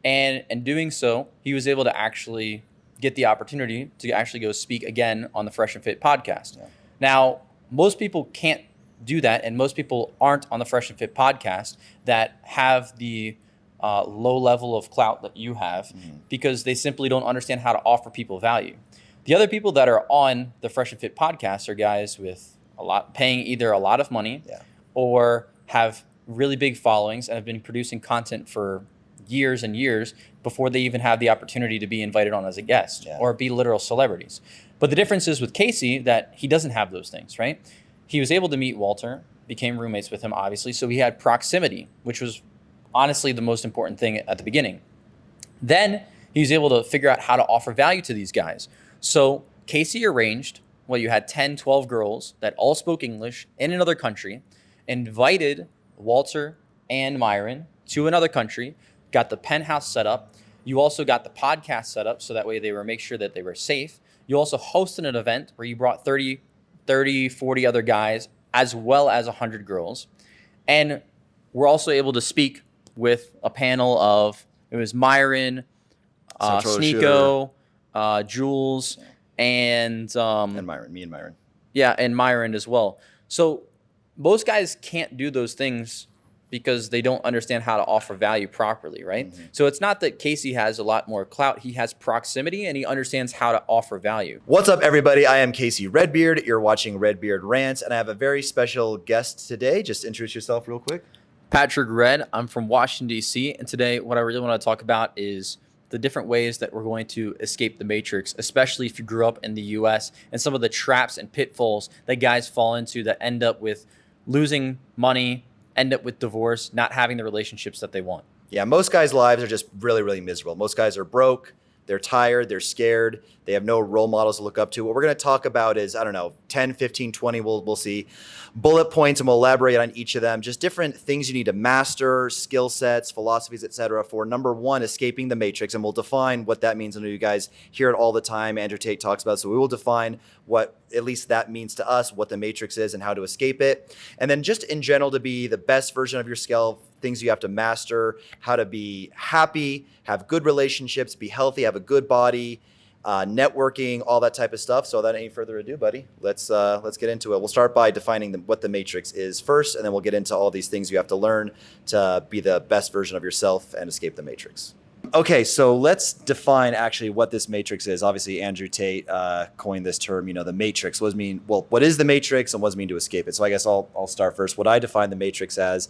And in doing so, he was able to actually get the opportunity to actually go speak again on the Fresh and Fit podcast. Yeah. Now, most people can't do that, and most people aren't on the Fresh and Fit podcast that have the low level of clout that you have because they simply don't understand how to offer people value. The other people that are on the Fresh and Fit podcast are guys with paying either a lot of money or have really big followings and have been producing content for years and years before they even have the opportunity to be invited on as a guest or be literal celebrities. But the difference is with Casey that he doesn't have those things, right? He was able to meet Walter, became roommates with him, obviously, so he had proximity, which was honestly the most important thing at the beginning. Then he was able to figure out how to offer value to these guys. So Casey arranged, you had 10, 12 girls that all spoke English in another country, invited Walter and Myron to another country, got the penthouse set up. You also got the podcast set up so that way they were make sure that they were safe. You also hosted an event where you brought 30, 40 other guys as well as 100 girls. And we're also able to speak with a panel of, it was Myron, Sneeko, Jules, and Myron, me and Myron. Yeah, and Myron as well. So most guys can't do those things because they don't understand how to offer value properly, right? So it's not that Casey has a lot more clout. He has proximity and he understands how to offer value. What's up, everybody? I am Casey Redbeard. You're watching Redbeard Rants, and I have a very special guest today. Just introduce yourself real quick. Patrick Red. I'm from Washington, D.C., and today what I really want to talk about is the different ways that we're going to escape the matrix, especially if you grew up in the U.S., and some of the traps and pitfalls that guys fall into that end up with losing money, end up with divorce, not having the relationships that they want. Yeah, most guys' lives are just really, really miserable. Most guys are broke. They're tired. They're scared. They have no role models to look up to. What we're going to talk about is, 10, 15, 20, we'll see bullet points, and we'll elaborate on each of them. Just different things you need to master, skill sets, philosophies, etc. for number one, escaping the matrix. And we'll define what that means. I know you guys hear it all the time. Andrew Tate talks about it. So we will define what at least that means to us, what the matrix is and how to escape it. And then just in general, to be the best version of yourself, things you have to master, how to be happy, have good relationships, be healthy, have a good body, networking, all that type of stuff. So without any further ado, buddy, let's get into it. We'll start by defining what the matrix is first, and then we'll get into all these things you have to learn to be the best version of yourself and escape the matrix. Okay, so let's define actually what this matrix is. Obviously, Andrew Tate coined this term, the matrix. What does it mean? Well, what is the matrix and what does it mean to escape it? So I guess I'll start first. What I define the matrix as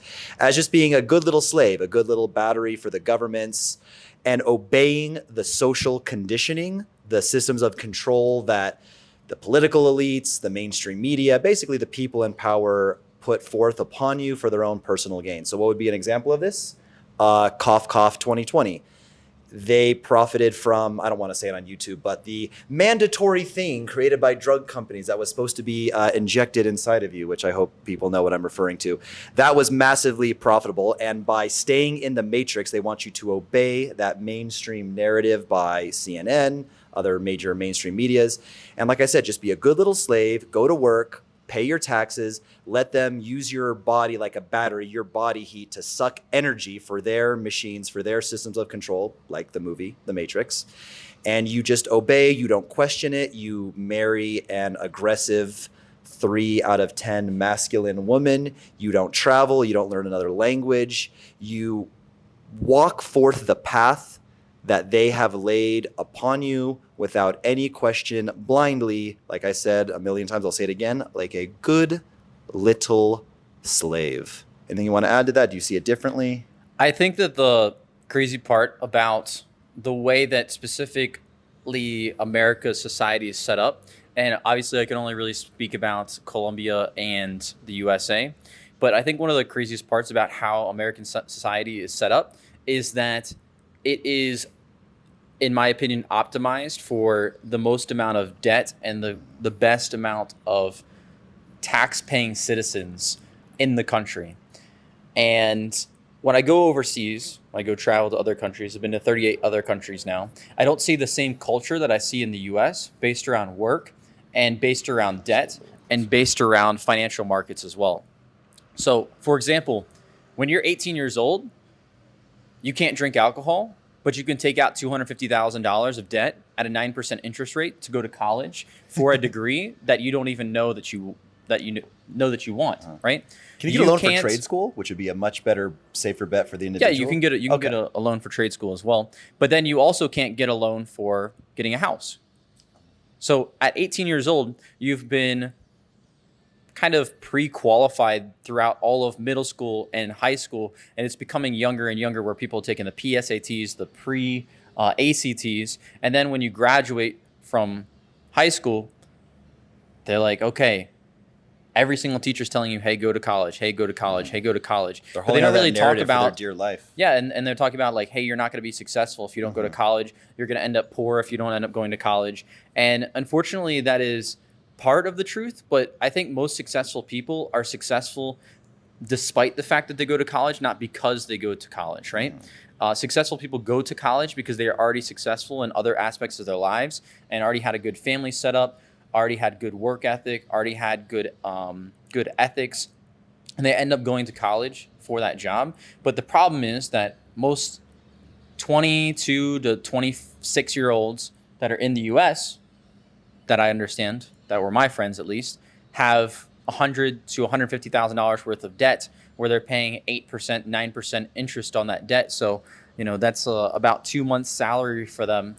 just being a good little slave, a good little battery for the governments, and obeying the social conditioning, the systems of control that the political elites, the mainstream media, basically the people in power put forth upon you for their own personal gain. So what would be an example of this? Cough, cough, 2020. They profited from, I don't want to say it on YouTube, but the mandatory thing created by drug companies that was supposed to be injected inside of you, which I hope people know what I'm referring to. That was massively profitable. And by staying in the matrix, they want you to obey that mainstream narrative by CNN, other major mainstream medias. And like I said, just be a good little slave, go to work, pay your taxes, let them use your body like a battery, your body heat, to suck energy for their machines, for their systems of control, like the movie, The Matrix. And you just obey, you don't question it, you marry an aggressive 3 out of 10 masculine woman, you don't travel, you don't learn another language, you walk forth the path that they have laid upon you without any question, blindly, like I said a million times, I'll say it again, like a good little slave. Anything you want to add to that? Do you see it differently? I think that the crazy part about the way that specifically America's society is set up, and obviously I can only really speak about Colombia and the USA, but I think one of the craziest parts about how American society is set up is that it is, in my opinion, optimized for the most amount of debt and the best amount of tax-paying citizens in the country. And when I go overseas, when I go travel to other countries, I've been to 38 other countries now, I don't see the same culture that I see in the US, based around work and based around debt and based around financial markets as well. So, for example, when you're 18 years old, you can't drink alcohol but you can take out $250,000 of debt at a 9% interest rate to go to college for a degree that you don't even know that you want, right? Can you get a loan for trade school, which would be a much better, safer bet for the individual? Yeah, you can get a loan for trade school as well. But then you also can't get a loan for getting a house. So at 18 years old, you've been kind of pre-qualified throughout all of middle school and high school, and it's becoming younger and younger where people are taking the PSATs, the pre-ACTs, and then when you graduate from high school, they're like, okay, every single teacher's telling you, hey, go to college, hey, go to college, hey, go to college. They're holding on that narrative for their dear life. Yeah, and they're talking about like, hey, you're not going to be successful if you don't go to college. You're going to end up poor if you don't end up going to college. And unfortunately, that is part of the truth, but I think most successful people are successful despite the fact that they go to college, not because they go to college, right? Successful people go to college because they are already successful in other aspects of their lives and already had a good family set up, already had good work ethic, already had good ethics, and they end up going to college for that job. But the problem is that most 22 to 26-year-olds that are in the U.S., that I understand, that were my friends at least, have $100,000 to $150,000 worth of debt where they're paying 8%, 9% interest on that debt. So, that's about 2 months' salary for them.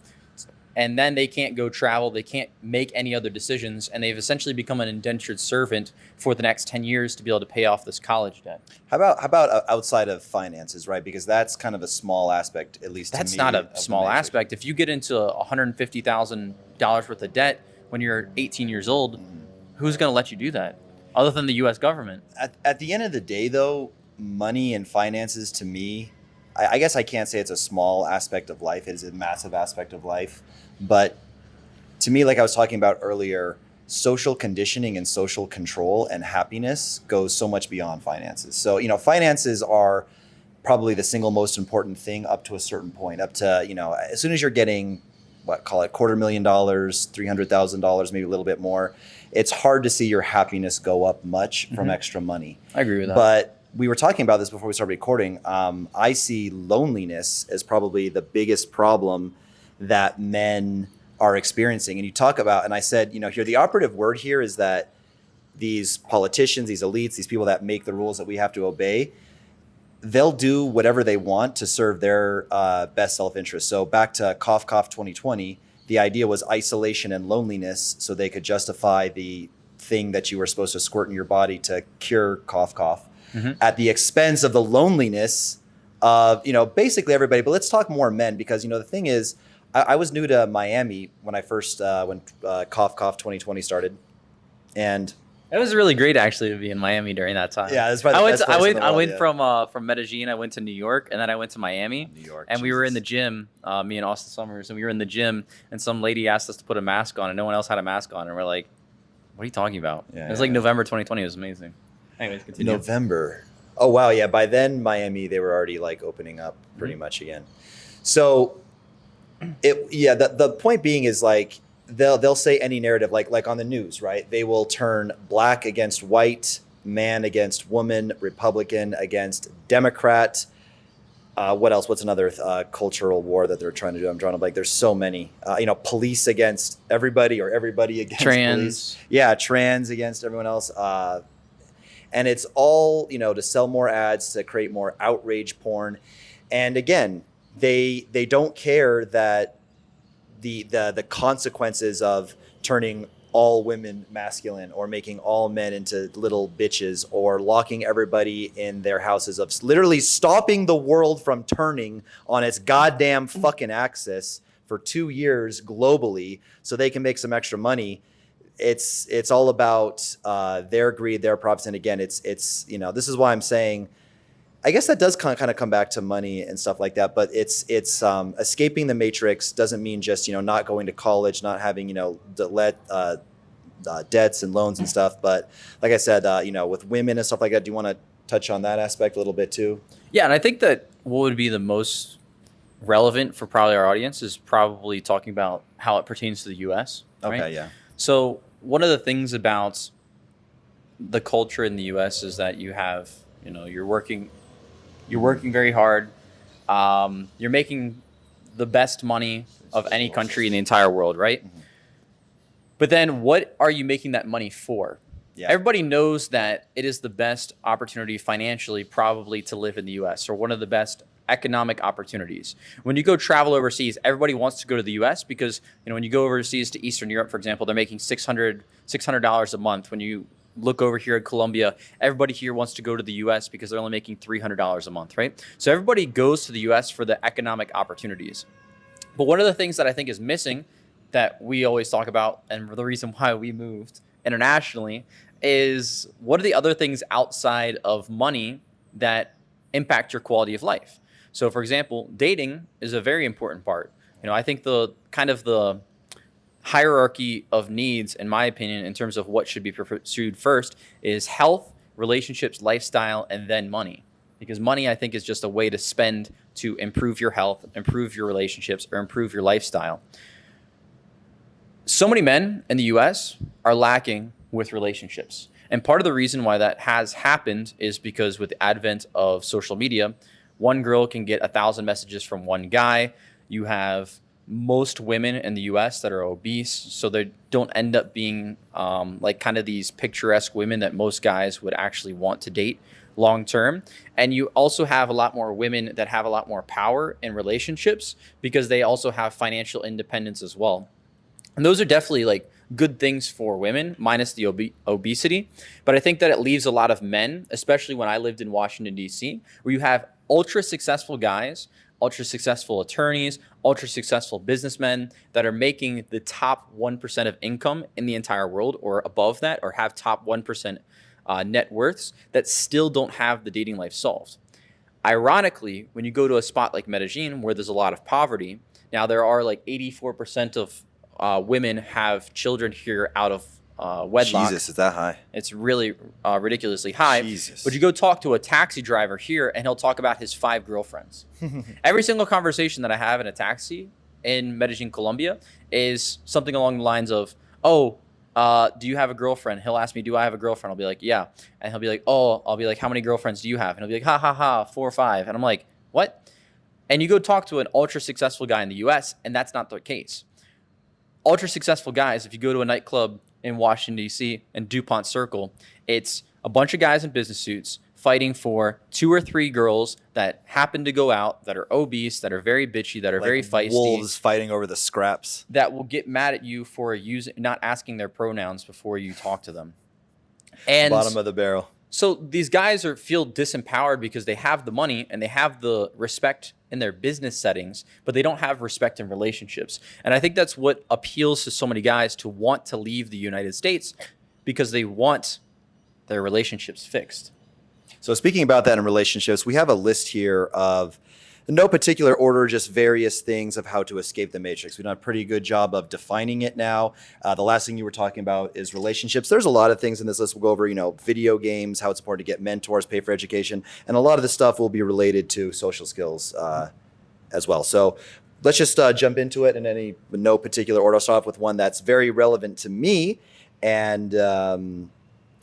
And then they can't go travel. They can't make any other decisions. And they've essentially become an indentured servant for the next 10 years to be able to pay off this college debt. How about outside of finances, right? Because that's kind of a small aspect, at least to me. That's not a small aspect. If you get into $150,000 worth of debt when you're 18 years old, who's going to let you do that other than the U.S. government? At the end of the day, though, money and finances to me, I guess I can't say it's a small aspect of life. It is a massive aspect of life. But to me, like I was talking about earlier, social conditioning and social control and happiness goes so much beyond finances. So, finances are probably the single most important thing up to a certain point, up to, as soon as you're getting, call it $250,000, $300,000, maybe a little bit more, it's hard to see your happiness go up much from extra money. I agree with that. But we were talking about this before we started recording. I see loneliness as probably the biggest problem that men are experiencing. And you talk about, and I said, here, the operative word here is that these politicians, these elites, these people that make the rules that we have to obey, they'll do whatever they want to serve their best self-interest. So back to cough, cough 2020, the idea was isolation and loneliness so they could justify the thing that you were supposed to squirt in your body to cure cough, cough, at the expense of the loneliness of, basically everybody. But let's talk more men because, the thing is, I was new to Miami when I first, when cough, cough 2020 started. And it was really great actually to be in Miami during that time. Yeah, that's probably I went from Medellin. I went to New York, and then I went to Miami. New York, and we were in the gym, me and Austin Summers, and we were in the gym, and some lady asked us to put a mask on, and no one else had a mask on, and we're like, "What are you talking about?" Yeah, it was like November 2020. It was amazing. Anyways, continue. November. Oh wow, yeah. By then, Miami, they were already like opening up pretty much again. So, the point being is like. They'll say any narrative like on the news, right? They will turn black against white, man against woman, Republican against Democrat. What else? What's another cultural war that they're trying to do? I'm drawing a blank. There's so many. Police against everybody or everybody against trans. Police. Yeah, trans against everyone else. And it's all to sell more ads, to create more outrage porn. And again, they don't care that. The consequences of turning all women masculine or making all men into little bitches or locking everybody in their houses, of literally stopping the world from turning on its goddamn fucking axis for 2 years globally so they can make some extra money. It's all about their greed, their profits. And again, it's this is why I'm saying, I guess that does kind of come back to money and stuff like that, but it's escaping the matrix doesn't mean just not going to college, not having debts and loans and stuff. But like I said, with women and stuff like that, do you want to touch on that aspect a little bit too? Yeah, and I think that what would be the most relevant for probably our audience is probably talking about how it pertains to the U.S. Right? Okay, yeah. So one of the things about the culture in the U.S. is that you have you're working very hard. You're making the best money of any country in the entire world, right? But then what are you making that money for? Yeah. Everybody knows that it is the best opportunity financially probably to live in the US, or one of the best economic opportunities. When you go travel overseas, everybody wants to go to the US because, when you go overseas to Eastern Europe, for example, they're making $600 a month. When you look over here at Colombia, everybody here wants to go to the US because they're only making $300 a month, right? So everybody goes to the US for the economic opportunities. But one of the things that I think is missing that we always talk about, and the reason why we moved internationally, is what are the other things outside of money that impact your quality of life? So, for example, dating is a very important part. I think the hierarchy of needs, in my opinion, in terms of what should be pursued first is health, relationships, lifestyle, and then money. Because money, I think, is just a way to spend to improve your health, improve your relationships, or improve your lifestyle. So many men in the US are lacking with relationships. And part of the reason why that has happened is because with the advent of social media, one girl can get 1,000 messages from one guy. You have most women in the US that are obese, so they don't end up being like kind of these picturesque women that most guys would actually want to date long term. And you also have a lot more women that have a lot more power in relationships because they also have financial independence as well. And those are definitely like good things for women, minus the obesity. But I think that it leaves a lot of men, especially when I lived in Washington, D.C., where you have ultra successful guys, ultra successful attorneys, ultra successful businessmen that are making the top 1% of income in the entire world, or above that, or have top 1% net worths that still don't have the dating life solved. Ironically, when you go to a spot like Medellin, where there's a lot of poverty, now there are like 84% of women have children here out of wedlock. Jesus, is that high? It's really ridiculously high. Jesus. But you go talk to a taxi driver here, and he'll talk about his 5 girlfriends. Every single conversation that I have in a taxi in Medellin, Colombia, is something along the lines of, "Oh, do you have a girlfriend?" He'll ask me, "Do I have a girlfriend?" I'll be like, "Yeah." And he'll be like, "Oh," I'll be like, "How many girlfriends do you have?" And he'll be like, "Ha ha ha, 4 or 5." And I'm like, "What?" And you go talk to an ultra successful guy in the US, and that's not the case. Ultra successful guys, if you go to a nightclub in Washington, D.C., in DuPont Circle, it's a bunch of guys in business suits fighting for 2 or 3 girls that happen to go out, that are obese, that are very bitchy, that are Like very feisty. wolves fighting over the scraps. That will get mad at you for not asking their pronouns before you talk to them. And Bottom of the barrel. so these guys feel disempowered because they have the money and they have the respect in their business settings, but they don't have respect in relationships. And I think that's what appeals to so many guys to want to leave the United States, because they want their relationships fixed. So speaking about that in relationships, we have a list here of, in no particular order, just various things of how to escape the matrix. We've done a pretty good job of defining it now. The last thing you were talking about is relationships. There's a lot of things in this list. We'll go over, video games, how it's important to get mentors, pay for education, and a lot of the stuff will be related to social skills as well. So let's just jump into it in no particular order. I'll start off with one that's very relevant to me, and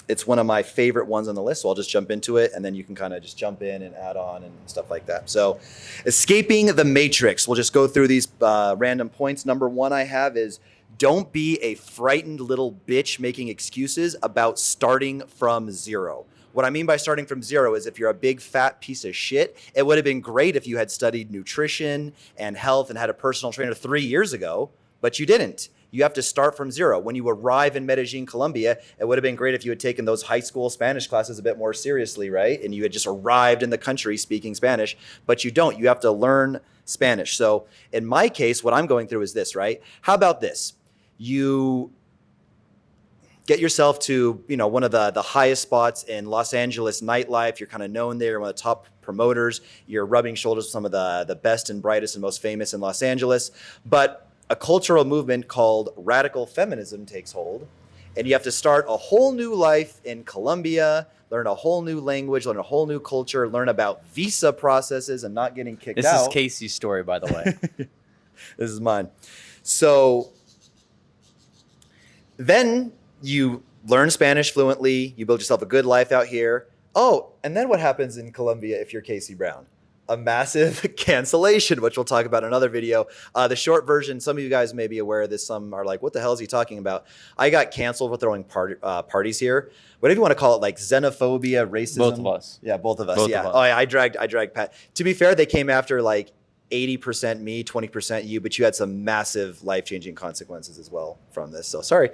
it's one of my favorite ones on the list, so I'll just jump into it, and then you can kind of just jump in and add on and stuff like that. So escaping the matrix. We'll just go through these random points. Number 1 I have is, don't be a frightened little bitch making excuses about starting from zero. What I mean by starting from zero is, if you're a big fat piece of shit, it would have been great if you had studied nutrition and health and had a personal trainer 3 years ago, but you didn't. You have to start from zero. When you arrive in Medellin, Colombia, it would have been great if you had taken those high school Spanish classes a bit more seriously, right? And you had just arrived in the country speaking Spanish, but you don't. You have to learn Spanish. So in my case, what I'm going through is this, right? How about this? You get yourself to, one of the highest spots in Los Angeles nightlife. You're kind of known there, one of the top promoters. You're rubbing shoulders with some of the best and brightest and most famous in Los Angeles. But a cultural movement called radical feminism takes hold, and you have to start a whole new life in Colombia, learn a whole new language, learn a whole new culture, learn about visa processes and not getting kicked out. This is Casey's story, by the way. This is mine. So then you learn Spanish fluently, you build yourself a good life out here. Oh, and then what happens in Colombia if you're Casey Brown? a massive cancellation, which we'll talk about in another video. The short version, some of you guys may be aware of this. Some are like, what the hell is he talking about? I got canceled for throwing parties here. Whatever you want to call it, like xenophobia, racism. Both of us. Yeah, both of us. Both yeah. of us. Oh, yeah. I dragged Pat. To be fair, they came after like 80% me, 20% you, but you had some massive life-changing consequences as well from this. So sorry,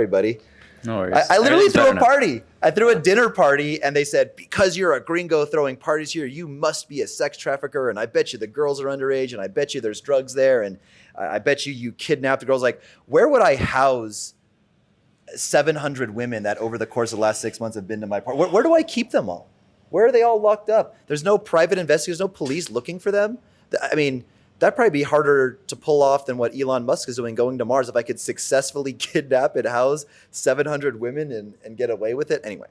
buddy. No worries. I literally threw a Everything's better party. I threw a dinner party, and they said, because you're a gringo throwing parties here, you must be a sex trafficker. And I bet you the girls are underage, and I bet you there's drugs there, and I bet you kidnapped the girls. Like, where would I house 700 women that over the course of the last 6 months have been to my party? Where do I keep them all? Where are they all locked up? There's no private investigators, no police looking for them. I mean, that'd probably be harder to pull off than what Elon Musk is doing, going to Mars. If I could successfully kidnap and house 700 women and get away with it. Anyway,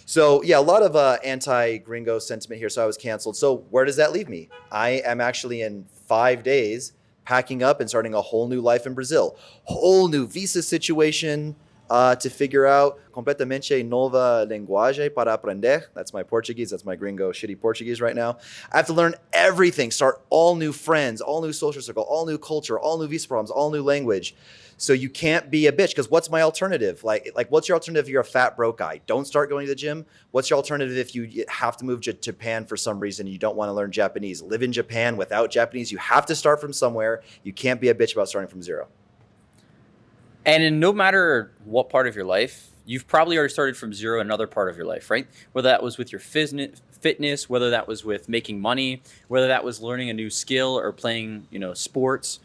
so yeah, a lot of anti-gringo sentiment here. So I was canceled. So where does that leave me? I am actually in 5 days packing up and starting a whole new life in Brazil. Whole new visa situation to figure out. Completamente nova linguagem para aprender. That's my Portuguese. That's my gringo shitty Portuguese right now. I have to learn everything, start all new friends, all new social circle, all new culture, all new visa problems, all new language. So you can't be a bitch, because what's my alternative? Like what's your alternative if you're a fat broke guy? Don't start going to the gym. What's your alternative if you have to move to Japan for some reason? You don't want to learn Japanese. Live in Japan without Japanese. You have to start from somewhere. You can't be a bitch about starting from zero. And no matter what part of your life, you've probably already started from zero in another part of your life, right? Whether that was with your fitness, whether that was with making money, whether that was learning a new skill or playing, sports.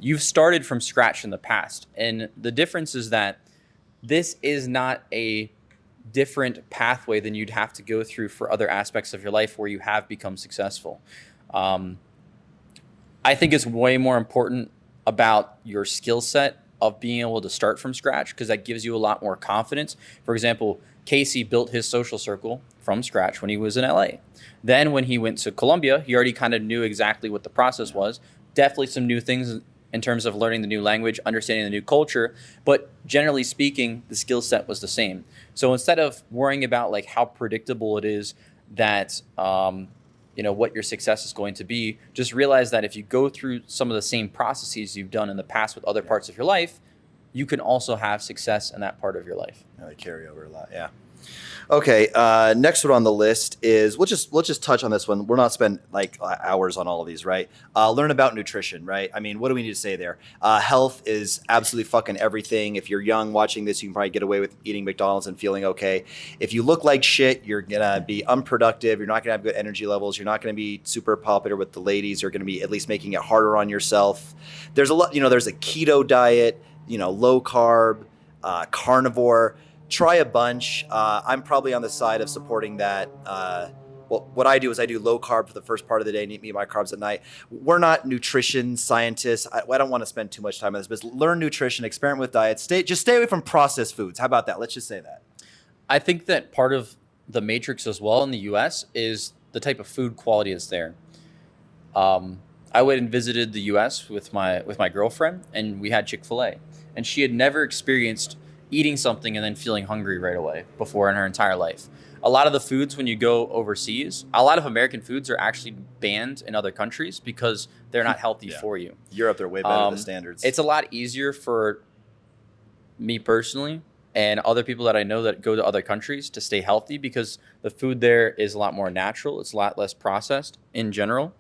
You've started from scratch in the past. And the difference is that this is not a different pathway than you'd have to go through for other aspects of your life where you have become successful. I think it's way more important about your skill set of being able to start from scratch, because that gives you a lot more confidence. For example, Casey built his social circle from scratch when he was in LA. Then when he went to Colombia, he already kind of knew exactly what the process was. Definitely some new things in terms of learning the new language, understanding the new culture, but generally speaking, the skill set was the same. So instead of worrying about like how predictable it is that what your success is going to be, just realize that if you go through some of the same processes you've done in the past with other parts of your life, you can also have success in that part of your life. They carry over a lot, yeah. Okay, next one on the list is, we'll just touch on this one. We're not spend like hours on all of these, right? Learn about nutrition, right? I mean, what do we need to say there? Health is absolutely fucking everything. If you're young watching this, you can probably get away with eating McDonald's and feeling okay. If you look like shit, you're gonna be unproductive. You're not gonna have good energy levels. You're not gonna be super popular with the ladies. You're gonna be at least making it harder on yourself. There's a lot, there's a keto diet, low carb, carnivore. Try a bunch. I'm probably on the side of supporting that. What I do is I do low carb for the first part of the day and eat my carbs at night. We're not nutrition scientists. I don't want to spend too much time on this, but learn nutrition, experiment with diets. Just stay away from processed foods. How about that? Let's just say that. I think that part of the matrix as well in the US is the type of food quality that's there. I went and visited the US with my girlfriend, and we had Chick-fil-A, and she had never experienced eating something and then feeling hungry right away before in her entire life. A lot of the foods when you go overseas, a lot of American foods are actually banned in other countries because they're not healthy for you. Europe, they're way better than the standards. It's a lot easier for me personally and other people that I know that go to other countries to stay healthy because the food there is a lot more natural. It's a lot less processed in general.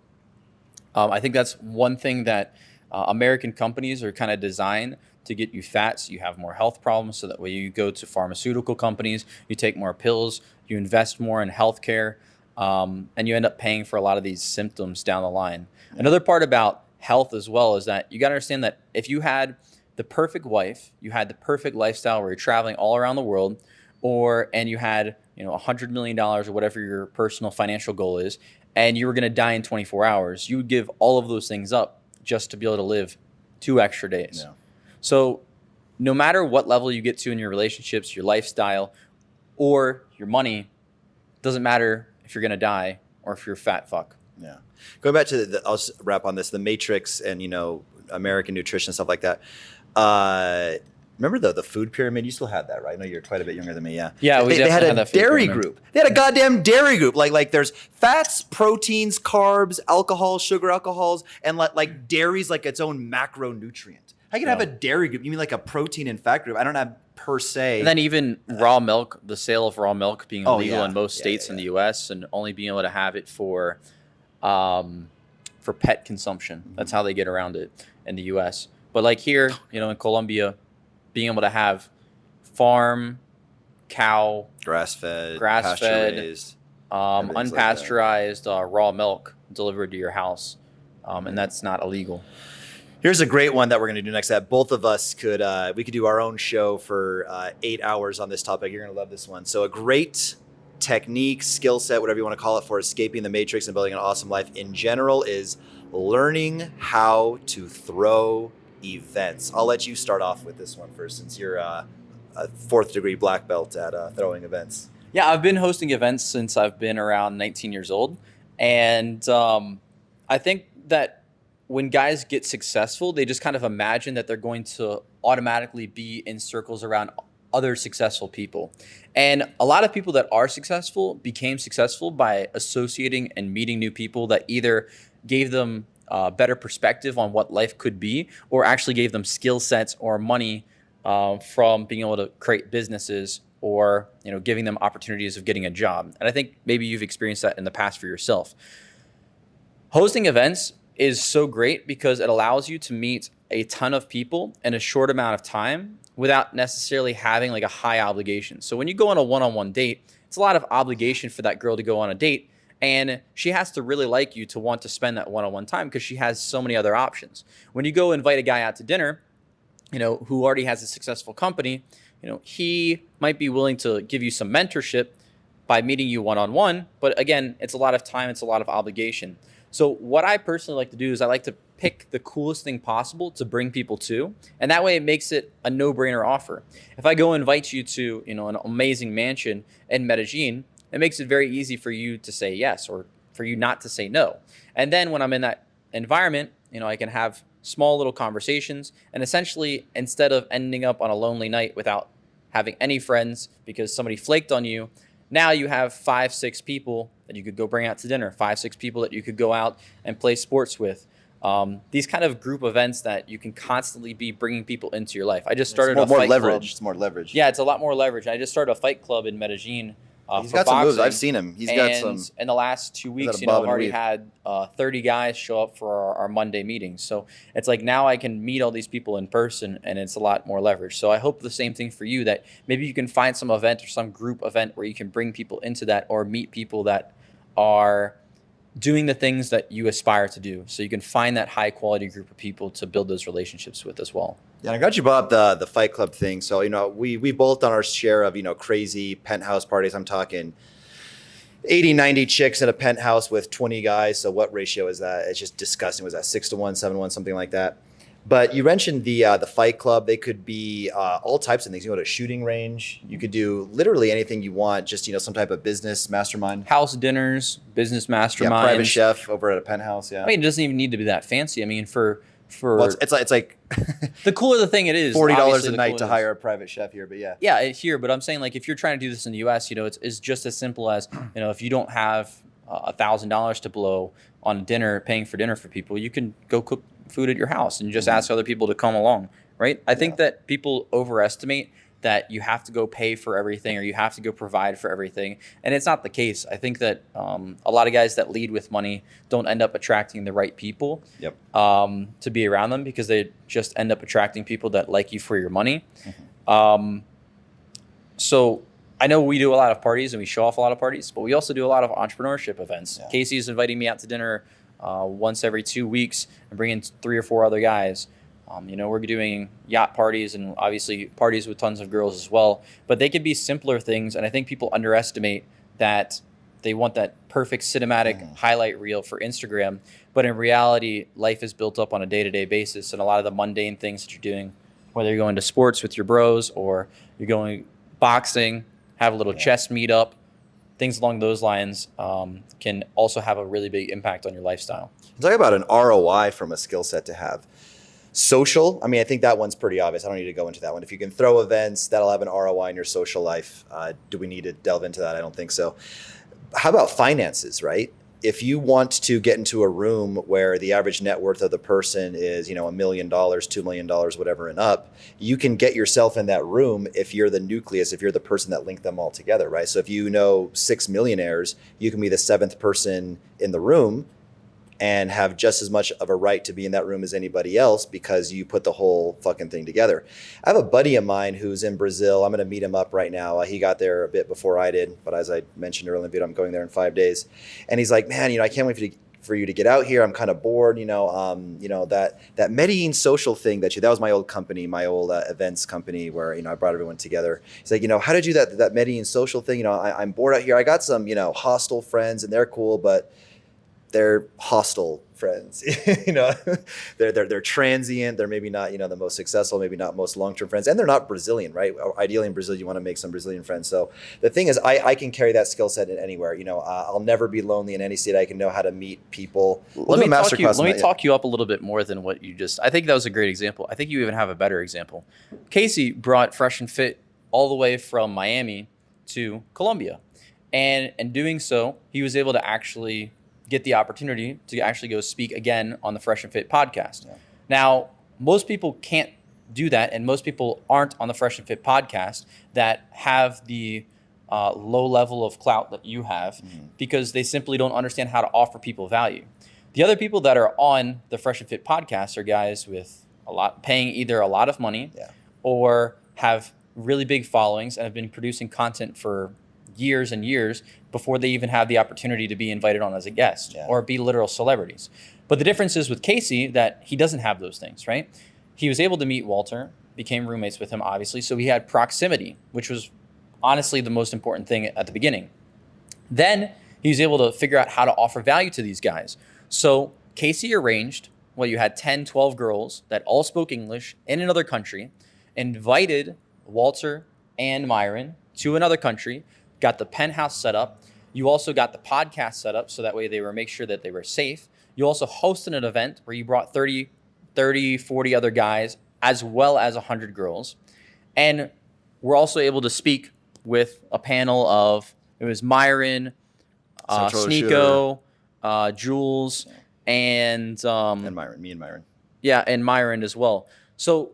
I think that's one thing that American companies are kind of designed to get you fat, so you have more health problems, so that way you go to pharmaceutical companies, you take more pills, you invest more in healthcare, and you end up paying for a lot of these symptoms down the line. Yeah. Another part about health as well is that you got to understand that if you had the perfect wife, you had the perfect lifestyle where you're traveling all around the world, and you had $100 million or whatever your personal financial goal is, and you were going to die in 24 hours, you would give all of those things up just to be able to live 2 extra days. Yeah. So no matter what level you get to in your relationships, your lifestyle, or your money, doesn't matter if you're going to die or if you're a fat fuck. Yeah. Going back to I'll wrap on this, the Matrix and, American nutrition and stuff like that. Remember the food pyramid? You still had that, right? I know you're quite a bit younger than me. Yeah. Yeah, we They had definitely a had that food dairy pyramid. group. They had a goddamn dairy group. Like there's fats, proteins, carbs, alcohol, sugar alcohols, and like dairy's like its own macronutrient. How you can have a dairy group? You mean like a protein and fat group? I don't have per se. And then even raw milk, the sale of raw milk being illegal in most states in the U.S. and only being able to have it for pet consumption. That's how they get around it in the U.S. But like here, in Colombia, being able to have farm, cow, grass-fed, pasture-raised, everything's like that. unpasteurized raw milk delivered to your house, and that's not illegal. Here's a great one that we're going to do next. That both of us we could do our own show for 8 hours on this topic. You're going to love this one. So a great technique, skill set, whatever you want to call it, for escaping the matrix and building an awesome life in general is learning how to throw events. I'll let you start off with this one first, since you're a 4th degree black belt at throwing events. Yeah, I've been hosting events since I've been around 19 years old. And I think that when guys get successful, they just kind of imagine that they're going to automatically be in circles around other successful people. And a lot of people that are successful became successful by associating and meeting new people that either gave them better perspective on what life could be, or actually gave them skill sets or money from being able to create businesses, or giving them opportunities of getting a job. And I think maybe you've experienced that in the past for yourself. Hosting events is so great because it allows you to meet a ton of people in a short amount of time without necessarily having like a high obligation. So when you go on a one-on-one date, it's a lot of obligation for that girl to go on a date, and she has to really like you to want to spend that one-on-one time because she has so many other options. When you go invite a guy out to dinner, who already has a successful company, he might be willing to give you some mentorship by meeting you one-on-one, but again, it's a lot of time, it's a lot of obligation. So what I personally like to do is I like to pick the coolest thing possible to bring people to, and that way it makes it a no-brainer offer. If I go invite you to, an amazing mansion in Medellin, it makes it very easy for you to say yes, or for you not to say no. And then when I'm in that environment, I can have small little conversations, and essentially, instead of ending up on a lonely night without having any friends because somebody flaked on you, now you have 5-6 people that you could go bring out to dinner, 5-6 people that you could go out and play sports with. These kind of group events that you can constantly be bringing people into your life. I just started a fight club. It's more leverage. Yeah, it's a lot more leverage. I just started a fight club in Medellin. He's got some moves. I've seen him. He's got some. In the last 2 weeks, I've already had 30 guys show up for our Monday meetings. So it's like now I can meet all these people in person, and it's a lot more leverage. So I hope the same thing for you, that maybe you can find some event or some group event where you can bring people into that, or meet people that are doing the things that you aspire to do. So you can find that high quality group of people to build those relationships with as well. Yeah, I got you brought up the Fight Club thing. So, we both done our share of, crazy penthouse parties. I'm talking 80, 90 chicks in a penthouse with 20 guys. So what ratio is that? It's just disgusting. Was that 6-1, 7-1, something like that? But you mentioned the Fight Club. They could be all types of things. You go to a shooting range. You could do literally anything you want. Just, some type of business mastermind. House dinners, business masterminds. Yeah, private chef over at a penthouse. Yeah. I mean, it doesn't even need to be that fancy. I mean, well, it's like the cooler the thing it is, $40 a night to hire a private chef here. But yeah, here. But I'm saying, like, if you're trying to do this in the U.S., it's just as simple as if you don't have $1,000 to blow on dinner, paying for dinner for people, you can go cook food at your house and just ask other people to come along, right? I think that people overestimate that you have to go pay for everything, or you have to go provide for everything. And it's not the case. I think that a lot of guys that lead with money don't end up attracting the right people to be around them, because they just end up attracting people that like you for your money. So I know we do a lot of parties and we show off a lot of parties, but we also do a lot of entrepreneurship events. Yeah. Casey is inviting me out to dinner once every 2 weeks and bringing 3 or 4 other guys. We're doing yacht parties and obviously parties with tons of girls as well, but they could be simpler things. And I think people underestimate that they want that perfect cinematic highlight reel for Instagram. But in reality, life is built up on a day-to-day basis. And a lot of the mundane things that you're doing, whether you're going to sports with your bros or you're going boxing, have a little chess meetup, things along those lines can also have a really big impact on your lifestyle. Talk about an ROI from a skill set to have. Social, I mean, I think that one's pretty obvious. I don't need to go into that one. If you can throw events, that'll have an ROI in your social life. Do we need to delve into that? I don't think so. How about finances, right? If you want to get into a room where the average net worth of the person is, $1 million, $2 million, whatever and up, you can get yourself in that room if you're the nucleus, if you're the person that linked them all together, right? So if you know 6 millionaires, you can be the 7th person in the room and have just as much of a right to be in that room as anybody else because you put the whole fucking thing together. I have a buddy of mine who's in Brazil. I'm going to meet him up right now. He got there a bit before I did, but as I mentioned earlier in the video, I'm going there in 5 days. And he's like, man, I can't wait for you to get out here. I'm kind of bored, that Mediate social thing that was my old company, my old events company where, I brought everyone together. He's like, how did you do that Mediate social thing? I'm bored out here. I got some, hostile friends and they're cool, but they're hostile friends. They're transient. They're maybe not, the most successful, maybe not most long-term friends. And they're not Brazilian, right? Ideally in Brazil, you want to make some Brazilian friends. So the thing is, I can carry that skill set in anywhere. I'll never be lonely in any state. I can know how to meet people. Let me talk you up a little bit more than what you just, I think that was a great example. I think you even have a better example. Casey brought Fresh and Fit all the way from Miami to Colombia. And in doing so, he was able to actually get the opportunity to actually go speak again on the Fresh and Fit podcast. Yeah. Now, most people can't do that, and most people aren't on the Fresh and Fit podcast that have the low level of clout that you have because they simply don't understand how to offer people value. The other people that are on the Fresh and Fit podcast are guys with paying either a lot of money or have really big followings and have been producing content for years and years before they even have the opportunity to be invited on as a guest or be literal celebrities. But the difference is with Casey that he doesn't have those things, right? He was able to meet Walter, became roommates with him, obviously. So he had proximity, which was honestly the most important thing at the beginning. Then he was able to figure out how to offer value to these guys. So Casey arranged, you had 10, 12 girls that all spoke English in another country, invited Walter and Myron to another country, got the penthouse set up. You also got the podcast set up so that way they were make sure that they were safe. You also hosted an event where you brought 30, 40 other guys as well as 100 girls. And we're also able to speak with a panel of, it was Myron, Sneeko, Jules, and Myron, me and Myron. Yeah, and Myron as well. So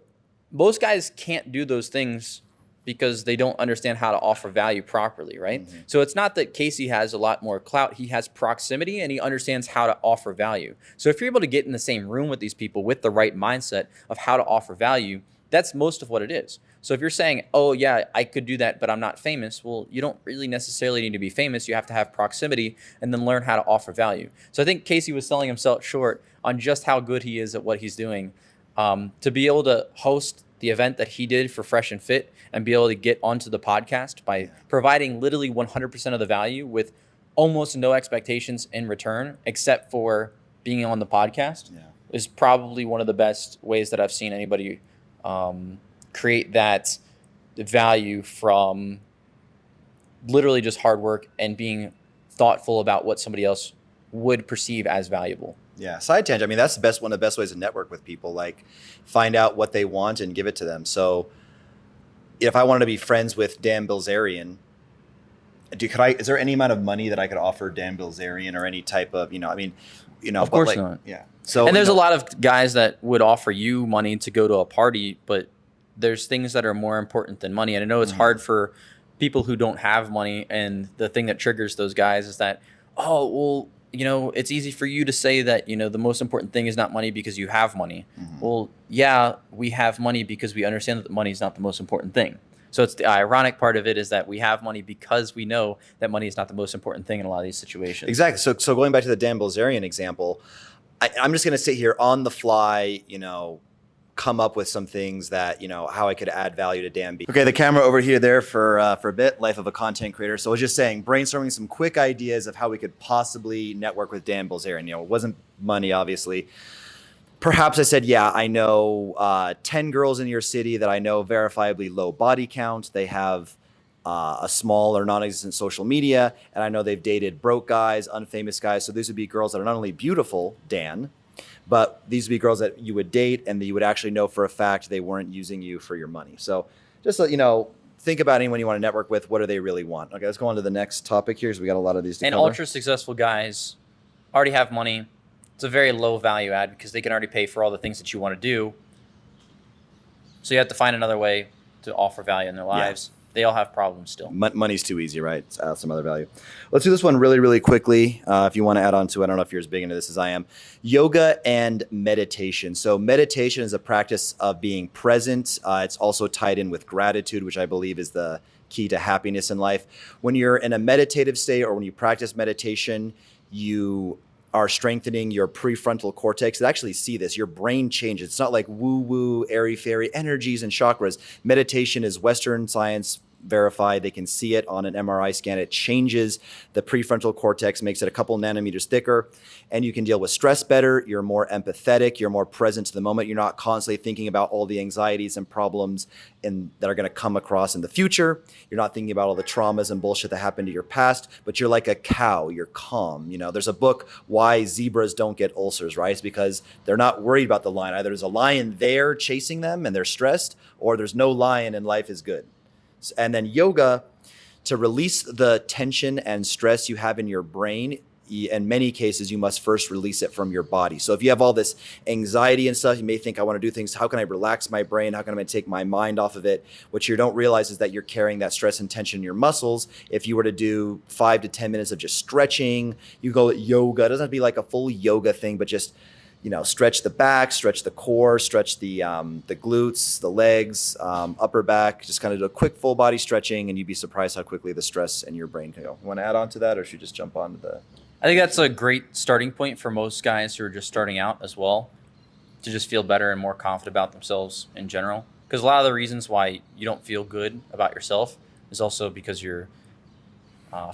most guys can't do those things because they don't understand how to offer value properly, right? Mm-hmm. So it's not that Casey has a lot more clout. He has proximity and he understands how to offer value. So if you're able to get in the same room with these people with the right mindset of how to offer value, that's most of what it is. So if you're saying, oh yeah, I could do that, but I'm not famous, well, you don't really necessarily need to be famous. You have to have proximity and then learn how to offer value. So I think Casey was selling himself short on just how good he is at what he's doing. To be able to host the event that he did for Fresh and Fit and be able to get onto the podcast by providing literally 100% of the value with almost no expectations in return, except for being on the podcast, is probably one of the best ways that I've seen anybody create that value from literally just hard work and being thoughtful about what somebody else would perceive as valuable. Yeah, side tangent. I mean, that's one of the best ways to network with people. Like, find out what they want and give it to them. So, if I wanted to be friends with Dan Bilzerian, is there any amount of money that I could offer Dan Bilzerian or any type of, Of course not. Yeah. So, and there's a lot of guys that would offer you money to go to a party, but there's things that are more important than money. And I know it's hard for people who don't have money. And the thing that triggers those guys is that, it's easy for you to say that, the most important thing is not money because you have money. Mm-hmm. Well, yeah, we have money because we understand that money is not the most important thing. So it's the ironic part of it is that we have money because we know that money is not the most important thing in a lot of these situations. Exactly. So going back to the Dan Bilzerian example, I'm just going to sit here on the fly, come up with some things that, how I could add value to Dan B. Okay, the camera over here there for a bit, life of a content creator. So I was just saying, brainstorming some quick ideas of how we could possibly network with Dan Bilzerian. It wasn't money, obviously. Perhaps I said, I know 10 girls in your city that I know verifiably low body count. They have a small or non-existent social media, and I know they've dated broke guys, unfamous guys. So these would be girls that are not only beautiful, Dan, but these would be girls that you would date and that you would actually know for a fact they weren't using you for your money. So just let you know, think about anyone you want to network with. What do they really want? Okay, let's go on to the next topic here, because we got a lot of these to And cover. ultra successful guys already have money. It's a very low value add because they can already pay for all the things that you want to do. So you have to find another way to offer value in their lives. They all have problems still. Money's too easy, right? It's add some other value. Let's do this one really, really quickly. If you want to add on to it, I don't know if you're as big into this as I am. Yoga and meditation. So meditation is a practice of being present. It's also tied in with gratitude, which I believe is the key to happiness in life. When you're in a meditative state or when you practice meditation, you are strengthening your prefrontal cortex. They actually see this. Your brain changes. It's not like woo-woo, airy-fairy energies and chakras. Meditation is Western science verified. They can see it on an MRI scan. It changes the prefrontal cortex, makes it a couple nanometers thicker, and you can deal with stress better. You're more empathetic. You're more present to the moment. You're not constantly thinking about all the anxieties and problems that are going to come across in the future. You're not thinking about all the traumas and bullshit that happened to your past, but you're like a cow. You're calm. You know, there's a book, Why Zebras Don't Get Ulcers, right? It's because they're not worried about the lion. Either there's a lion there chasing them and they're stressed, or there's no lion and life is good. And then yoga, to release the tension and stress you have in your brain, in many cases, you must first release it from your body. So if you have all this anxiety and stuff, you may think, I want to do things. How can I relax my brain? How can I take my mind off of it? What you don't realize is that you're carrying that stress and tension in your muscles. If you were to do 5 to 10 minutes of just stretching, you go yoga. It doesn't have to be like a full yoga thing, but just, you know, stretch the back, stretch the core, stretch the glutes, the legs, upper back, just kind of do a quick full body stretching, and you'd be surprised how quickly the stress in your brain can go. You want to add on to that, or should you just jump on to the... I think that's a great starting point for most guys who are just starting out as well, to just feel better and more confident about themselves in general. Because a lot of the reasons why you don't feel good about yourself is also because your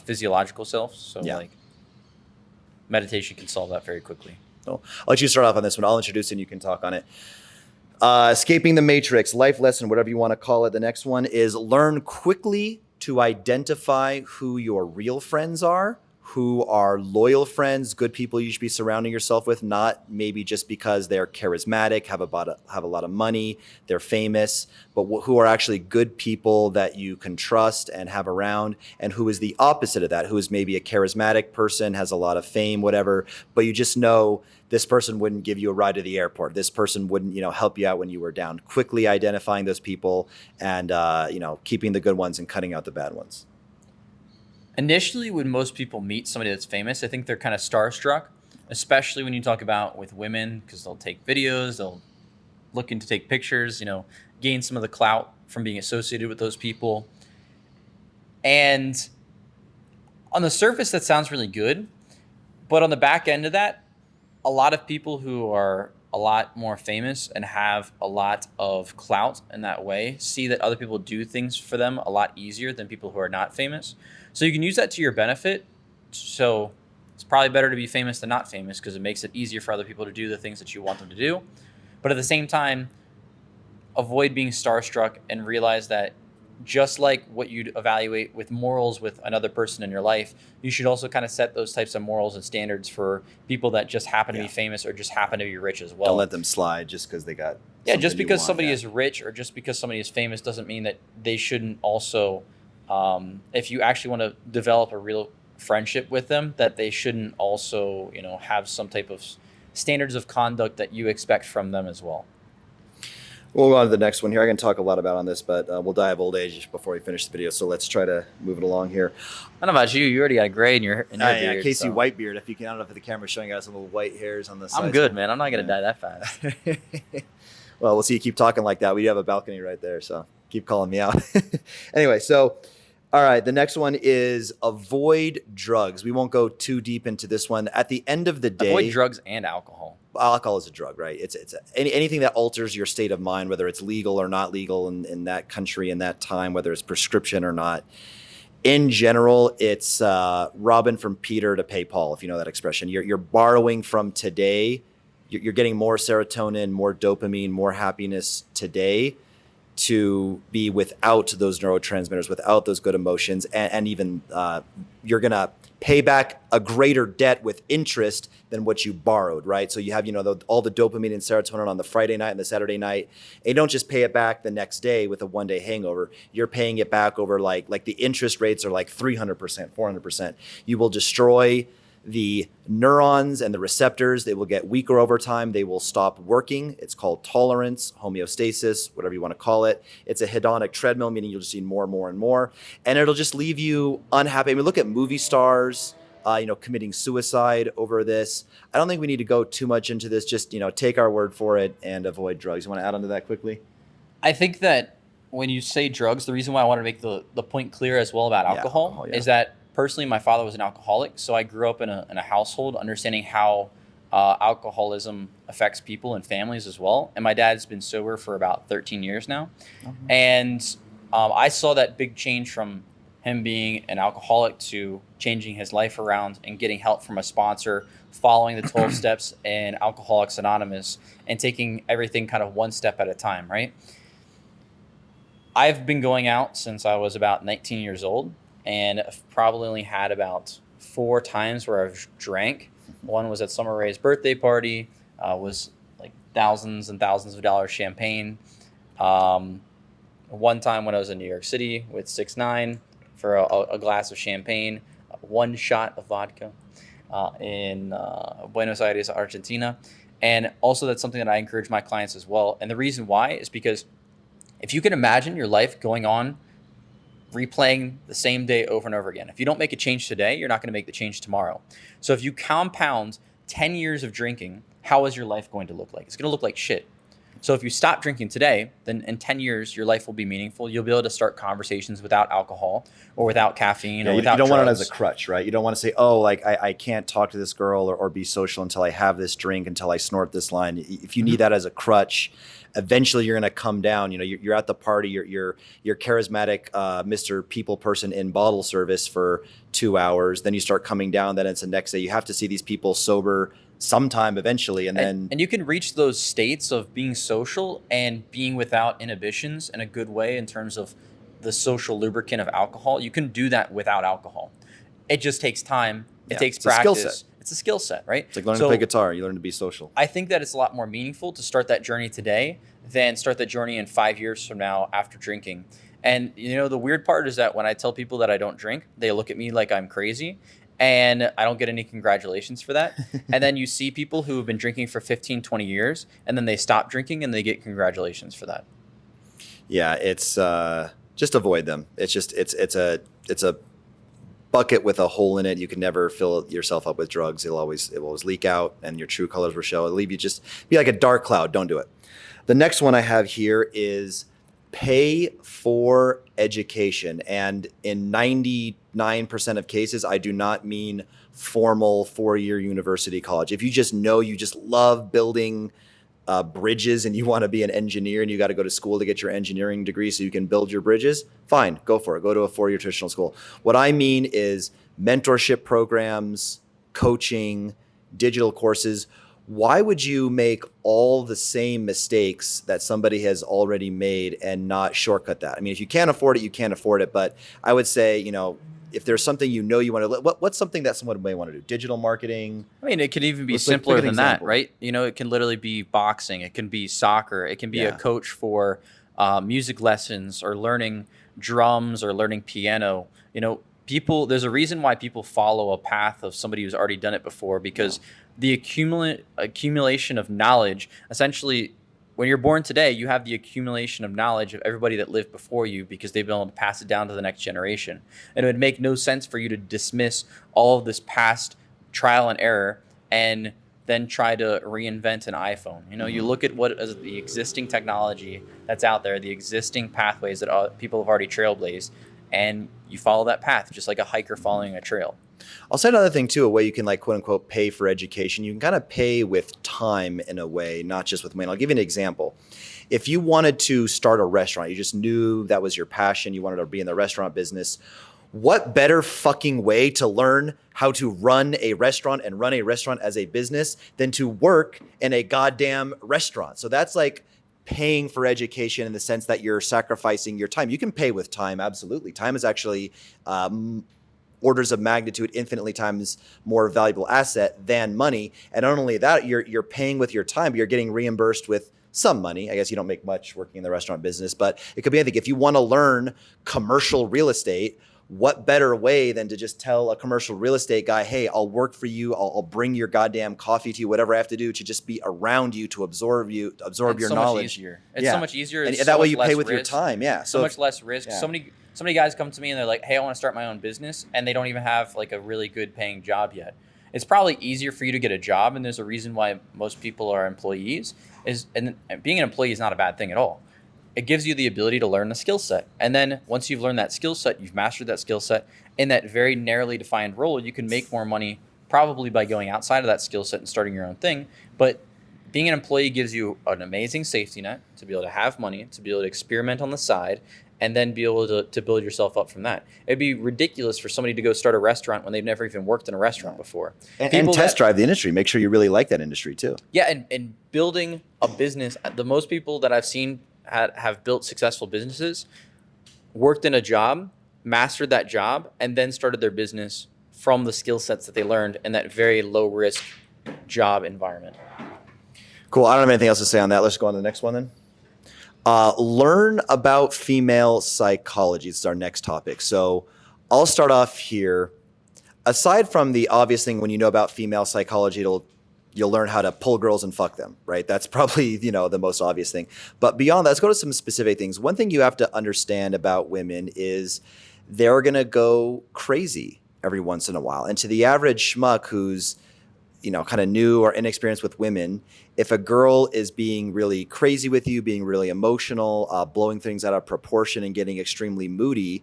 physiological self. So like meditation can solve that very quickly. So I'll let you start off on this one. I'll introduce it and you can talk on it. Escaping the matrix, life lesson, whatever you want to call it. The next one is learn quickly to identify who your real friends are, who are loyal friends, good people you should be surrounding yourself with, not maybe just because they're charismatic, have a lot of money, they're famous, but who are actually good people that you can trust and have around, and who is the opposite of that, who is maybe a charismatic person, has a lot of fame, whatever, but you just know this person wouldn't give you a ride to the airport. This person wouldn't, help you out when you were down. Quickly identifying those people and, keeping the good ones and cutting out the bad ones. Initially, when most people meet somebody that's famous, I think they're kind of starstruck, especially when you talk about with women, because they'll take videos, they'll looking to take pictures, gain some of the clout from being associated with those people. And on the surface, that sounds really good. But on the back end of that, a lot of people who are a lot more famous and have a lot of clout in that way see that other people do things for them a lot easier than people who are not famous. So you can use that to your benefit. So it's probably better to be famous than not famous because it makes it easier for other people to do the things that you want them to do. But at the same time, avoid being starstruck and realize that just like what you'd evaluate with morals with another person in your life, you should also kind of set those types of morals and standards for people that just happen to be famous or just happen to be rich as well. Don't let them slide just because they got... Yeah, just because somebody is rich or just because somebody is famous doesn't mean that they shouldn't also... if you actually want to develop a real friendship with them, that they shouldn't also, have some type of standards of conduct that you expect from them as well. We'll go on to the next one here. I can talk a lot about on this, but we'll die of old age before we finish the video. So let's try to move it along here. I don't know about you. You already got a gray in your beard. Yeah, Casey Whitebeard. If you can, I don't know if the camera's showing us some little white hairs on the side. I'm good, man. I'm not going to die that fast. Well, we'll see you keep talking like that. We do have a balcony right there, so keep calling me out. Anyway, so... all right, the next one is avoid drugs. We won't go too deep into this one. At the end of the day... avoid drugs and alcohol. Alcohol is a drug, right? It's anything that alters your state of mind, whether it's legal or not legal in that country, in that time, whether it's prescription or not. In general, it's robbing from Peter to pay Paul, if you know that expression. You're borrowing from today. You're getting more serotonin, more dopamine, more happiness today to be without those neurotransmitters, without those good emotions, and even you're gonna pay back a greater debt with interest than what you borrowed, right? So you have, all the dopamine and serotonin on the Friday night and the Saturday night, and you don't just pay it back the next day with a one-day hangover. You're paying it back over like the interest rates are like 300%, 400%. You will destroy the neurons and the receptors. They will get weaker over time. They will stop working. It's called tolerance, homeostasis, whatever you want to call it. It's a hedonic treadmill, meaning you'll just need more and more and more. And it'll just leave you unhappy. I mean, look at movie stars, committing suicide over this. I don't think we need to go too much into this. Just, take our word for it and avoid drugs. You want to add on to that quickly? I think that when you say drugs, the reason why I want to make the point clear as well about alcohol is that personally, my father was an alcoholic, so I grew up in a household understanding how alcoholism affects people and families as well. And my dad's been sober for about 13 years now. Mm-hmm. And I saw that big change from him being an alcoholic to changing his life around and getting help from a sponsor, following the 12 steps in Alcoholics Anonymous, and taking everything kind of one step at a time, right? I've been going out since I was about 19 years old. And I've probably only had about 4 times where I've drank. One was at Summer Ray's birthday party, was like thousands and thousands of dollars champagne. One time when I was in New York City with 6ix9ine for a glass of champagne, 1 shot of vodka in Buenos Aires, Argentina. And also that's something that I encourage my clients as well. And the reason why is because if you can imagine your life going on replaying the same day over and over again. If you don't make a change today, you're not going to make the change tomorrow. So if you compound 10 years of drinking, how is your life going to look like? It's going to look like shit. So if you stop drinking today, then in 10 years, your life will be meaningful. You'll be able to start conversations without alcohol or without caffeine or without drugs. You don't want it as a crutch, right? You don't want to say, I can't talk to this girl or be social until I have this drink, until I snort this line. If you need that as a crutch, eventually you're going to come down. You're at the party, you're charismatic Mr. People person in bottle service for 2 hours. Then you start coming down. Then it's the next day. You have to see these people sober sometime eventually. And you can reach those states of being social and being without inhibitions in a good way in terms of the social lubricant of alcohol. You can do that without alcohol. It just takes time. It takes practice. It's a skill set, right? It's like learning to play guitar. You learn to be social. I think that it's a lot more meaningful to start that journey today than start that journey in 5 years from now after drinking. And the weird part is that when I tell people that I don't drink, they look at me like I'm crazy. And I don't get any congratulations for that. And then you see people who have been drinking for 15, 20 years, and then they stop drinking and they get congratulations for that. Yeah, it's just avoid them. It's a bucket with a hole in it. You can never fill yourself up with drugs. It will always leak out, and your true colors will show. It'll leave you just be like a dark cloud. Don't do it. The next one I have here is pay for education. And in 99% of cases, I do not mean formal 4-year university college. If you just love building bridges and you want to be an engineer and you got to go to school to get your engineering degree so you can build your bridges, fine, go for it. Go to a 4-year traditional school. What I mean is mentorship programs, coaching, digital courses. Why would you make all the same mistakes that somebody has already made and not shortcut that? I mean, if you can't afford it, you can't afford it. But I would say, if there's something you want to, what's something that someone may want to do? Digital marketing? I mean, it could even be simpler than that, right? It can literally be boxing. It can be soccer. It can be a coach for music lessons or learning drums or learning piano. There's a reason why people follow a path of somebody who's already done it before, because the accumulation of knowledge, essentially, when you're born today, you have the accumulation of knowledge of everybody that lived before you because they've been able to pass it down to the next generation. And it would make no sense for you to dismiss all of this past trial and error and then try to reinvent an iPhone. You look at what is the existing technology that's out there, the existing pathways that people have already trailblazed, and you follow that path just like a hiker following a trail. I'll say another thing too, a way you can quote unquote pay for education. You can kind of pay with time in a way, not just with money. I'll give you an example. If you wanted to start a restaurant, you just knew that was your passion, you wanted to be in the restaurant business, what better fucking way to learn how to run a restaurant and run a restaurant as a business than to work in a goddamn restaurant? So that's like paying for education in the sense that you're sacrificing your time. You can pay with time, absolutely. Time is actually orders of magnitude, infinitely times more valuable asset than money. And not only that, you're paying with your time, but you're getting reimbursed with some money. I guess you don't make much working in the restaurant business, but it could be anything. If you want to learn commercial real estate, what better way than to just tell a commercial real estate guy, hey, I'll work for you. I'll bring your goddamn coffee to you, whatever I have to do to just be around you, to absorb your knowledge. Much easier. It's so much easier. And so that way much you less pay with your risk. time. Yeah. So much less risk. Yeah. So many guys come to me and they're like, hey, I want to start my own business. And they don't even have like a really good paying job yet. It's probably easier for you to get a job. And there's a reason why most people are employees and being an employee is not a bad thing at all. It gives you the ability to learn the skill set. And then once you've learned that skill set, you've mastered that skill set in that very narrowly defined role, you can make more money probably by going outside of that skill set and starting your own thing. But being an employee gives you an amazing safety net to be able to have money, to be able to experiment on the side, and then be able to build yourself up from that. It'd be ridiculous for somebody to go start a restaurant when they've never even worked in a restaurant before. And test drive the industry. Make sure you really like that industry too. Yeah, and building a business, the most people that I've seen have built successful businesses, worked in a job, mastered that job, and then started their business from the skill sets that they learned in that very low risk job environment. Cool. I don't have anything else to say on that. Let's go on to the next one then. Learn about female psychology. This is our next topic. So I'll start off here. Aside from the obvious thing, when you know about female psychology, you'll learn how to pull girls and fuck them, right? That's probably, the most obvious thing. But beyond that, let's go to some specific things. One thing you have to understand about women is they're going to go crazy every once in a while. And to the average schmuck who's, kind of new or inexperienced with women, if a girl is being really crazy with you, being really emotional, blowing things out of proportion and getting extremely moody,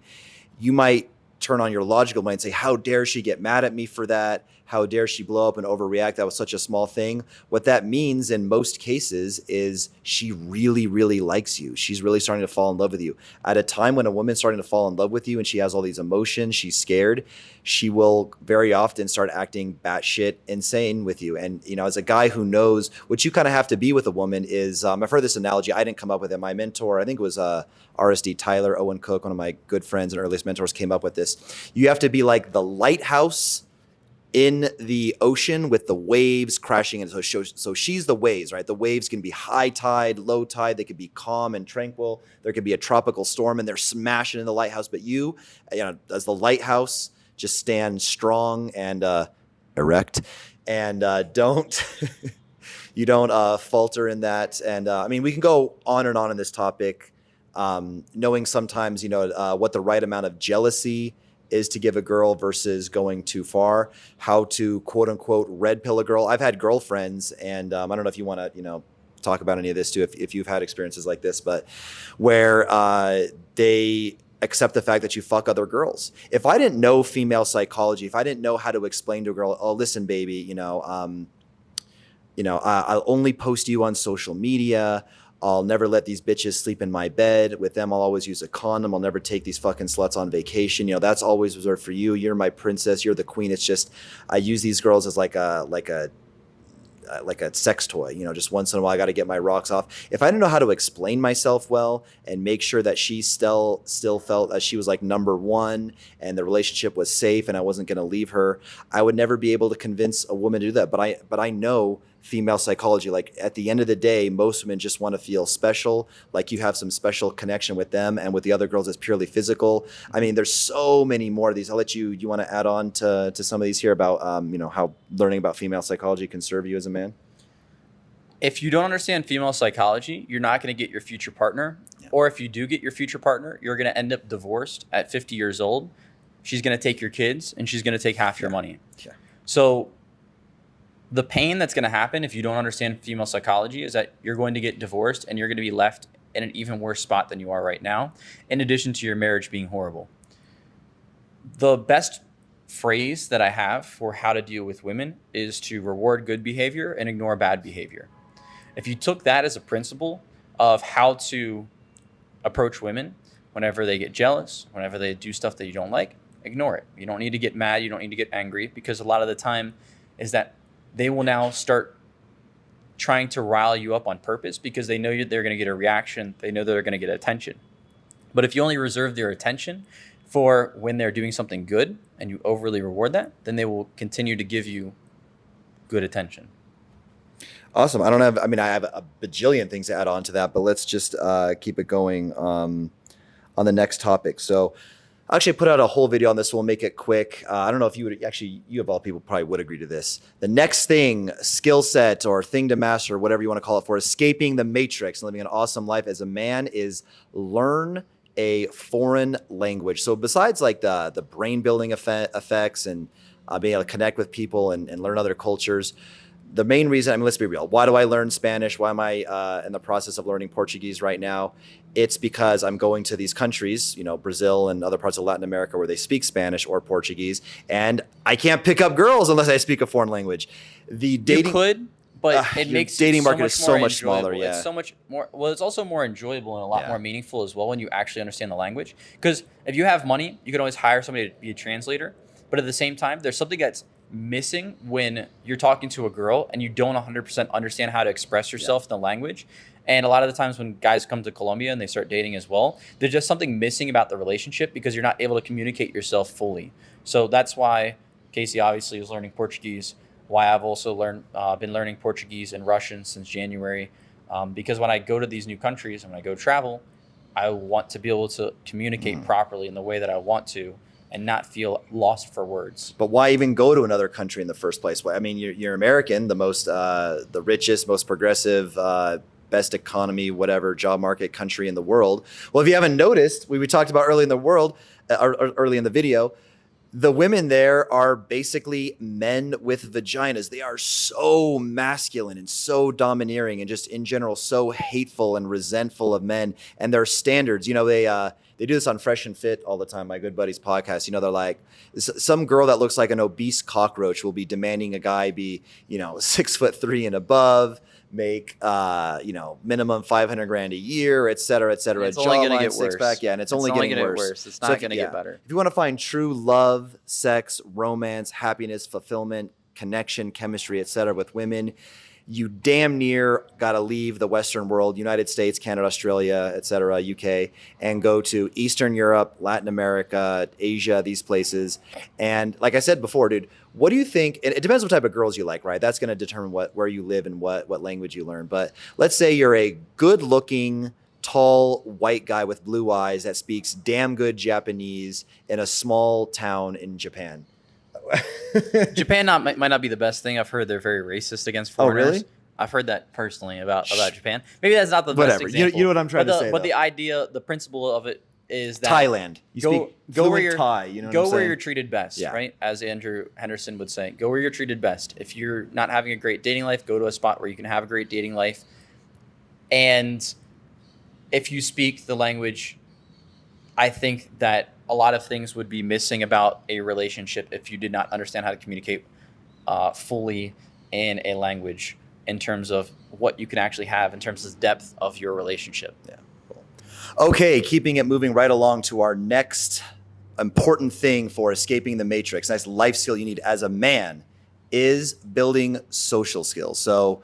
you might turn on your logical mind and say, how dare she get mad at me for that? How dare she blow up and overreact? That was such a small thing. What that means in most cases is she really, really likes you. She's really starting to fall in love with you. At a time when a woman's starting to fall in love with you and she has all these emotions, she's scared, she will very often start acting batshit insane with you. And, as a guy who knows what you kind of have to be with a woman is, I've heard this analogy. I didn't come up with it. My mentor, I think it was RSD Tyler Owen Cook, one of my good friends and earliest mentors, came up with this. You have to be like the lighthouse in the ocean with the waves crashing in. So she's the waves, right? The waves can be high tide, low tide. They could be calm and tranquil. There could be a tropical storm and they're smashing in the lighthouse. But you as the lighthouse, just stand strong and erect and don't you don't falter in that. And we can go on and on in this topic, knowing sometimes, what the right amount of jealousy is to give a girl versus going too far, how to quote unquote red pill a girl. I've had girlfriends, and I don't know if you want to, talk about any of this too, if you've had experiences like this, but where they accept the fact that you fuck other girls. If I didn't know female psychology, if I didn't know how to explain to a girl, oh, listen, baby, I'll only post you on social media. I'll never let these bitches sleep in my bed. With them, I'll always use a condom. I'll never take these fucking sluts on vacation. That's always reserved for you. You're my princess. You're the queen. It's just, I use these girls as like a sex toy. Just once in a while, I got to get my rocks off. If I didn't know how to explain myself well and make sure that she still felt that she was like number one and the relationship was safe and I wasn't going to leave her, I would never be able to convince a woman to do that. But I know female psychology. Like at the end of the day, most women just want to feel special, like you have some special connection with them, and with the other girls it's purely physical. There's so many more of these. I'll let you want to add on to some of these here about how learning about female psychology can serve you as a man. If you don't understand female psychology, you're not going to get your future partner. Yeah. Or if you do get your future partner, you're going to end up divorced at 50 years old. She's going to take your kids and she's going to take half your money. Yeah. So the pain that's going to happen if you don't understand female psychology is that you're going to get divorced and you're going to be left in an even worse spot than you are right now, in addition to your marriage being horrible. The best phrase that I have for how to deal with women is to reward good behavior and ignore bad behavior. If you took that as a principle of how to approach women whenever they get jealous, whenever they do stuff that you don't like, ignore it. You don't need to get mad. You don't need to get angry, because a lot of the time is that they will now start trying to rile you up on purpose because they know they're going to get a reaction. They know they're going to get attention. But if you only reserve their attention for when they're doing something good and you overly reward that, then they will continue to give you good attention. Awesome. I have a bajillion things to add on to that, but let's just keep it going on the next topic. So I actually put out a whole video on this. We'll make it quick. I don't know if you of all people probably would agree to this. The next thing, skill set or thing to master, whatever you want to call it, for escaping the matrix and living an awesome life as a man is learn a foreign language. So besides like the brain building effects and being able to connect with people and learn other cultures, the main reason, let's be real. Why do I learn Spanish? Why am I in the process of learning Portuguese right now? It's because I'm going to these countries, Brazil and other parts of Latin America where they speak Spanish or Portuguese, and I can't pick up girls unless I speak a foreign language. The dating you could, but it makes dating it market is so much enjoyable. smaller. Yeah, It's so much more. Well, it's also more enjoyable and a lot more meaningful as well when you actually understand the language. Because if you have money, you can always hire somebody to be a translator. But at the same time, there's something that's missing when you're talking to a girl and you don't 100% understand how to express yourself in the language. And a lot of the times when guys come to Colombia and they start dating as well, there's just something missing about the relationship because you're not able to communicate yourself fully. So that's why Casey obviously is learning Portuguese, why I've also been learning Portuguese and Russian since January. Because when I go to these new countries and when I go travel, I want to be able to communicate properly in the way that I want to and not feel lost for words. But why even go to another country in the first place? I mean, you're American, the richest, most progressive, best economy, whatever, job market country in the world. Well, if you haven't noticed, we talked about early in the video, the women there are basically men with vaginas. They are so masculine and so domineering and just in general so hateful and resentful of men and their standards. They do this on Fresh and Fit all the time, my good buddy's podcast. They're like, some girl that looks like an obese cockroach will be demanding a guy be, 6'3" and above, make, minimum $500,000 a year, et cetera, et cetera. It's only going to get worse. Six-pack, and it's only getting worse. It's not going to get better. If you want to find true love, sex, romance, happiness, fulfillment, connection, chemistry, et cetera, with women, you damn near got to leave the Western world, United States, Canada, Australia, et cetera, UK, and go to Eastern Europe, Latin America, Asia, these places. And like I said before, dude, what do you think? It depends what type of girls you like, right? That's going to determine where you live and what language you learn. But let's say you're a good-looking, tall, white guy with blue eyes that speaks damn good Japanese in a small town in Japan. Japan might not be the best thing. I've heard they're very racist against foreigners. Oh, really? I've heard that personally about Japan. Maybe that's not the best example. You know what I'm trying to say. But the principle of it is that Thailand. Go where you're Thai. Go where you're treated best, right? As Andrew Henderson would say, go where you're treated best. If you're not having a great dating life, go to a spot where you can have a great dating life. And if you speak the language, I think that a lot of things would be missing about a relationship if you did not understand how to communicate fully in a language in terms of what you can actually have in terms of the depth of your relationship. Yeah. Cool. Okay, keeping it moving right along to our next important thing for escaping the matrix, nice life skill you need as a man is building social skills. So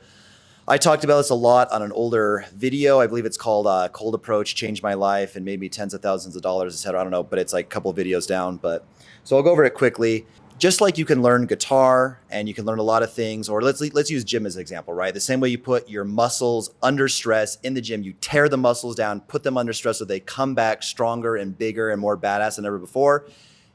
I talked about this a lot on an older video. I believe it's called Cold Approach, Changed My Life, and made me tens of thousands of dollars, et cetera. I don't know, but it's like a couple of videos down. So I'll go over it quickly. Just like you can learn guitar and you can learn a lot of things, or let's use gym as an example, right? The same way you put your muscles under stress in the gym, you tear the muscles down, put them under stress so they come back stronger and bigger and more badass than ever before.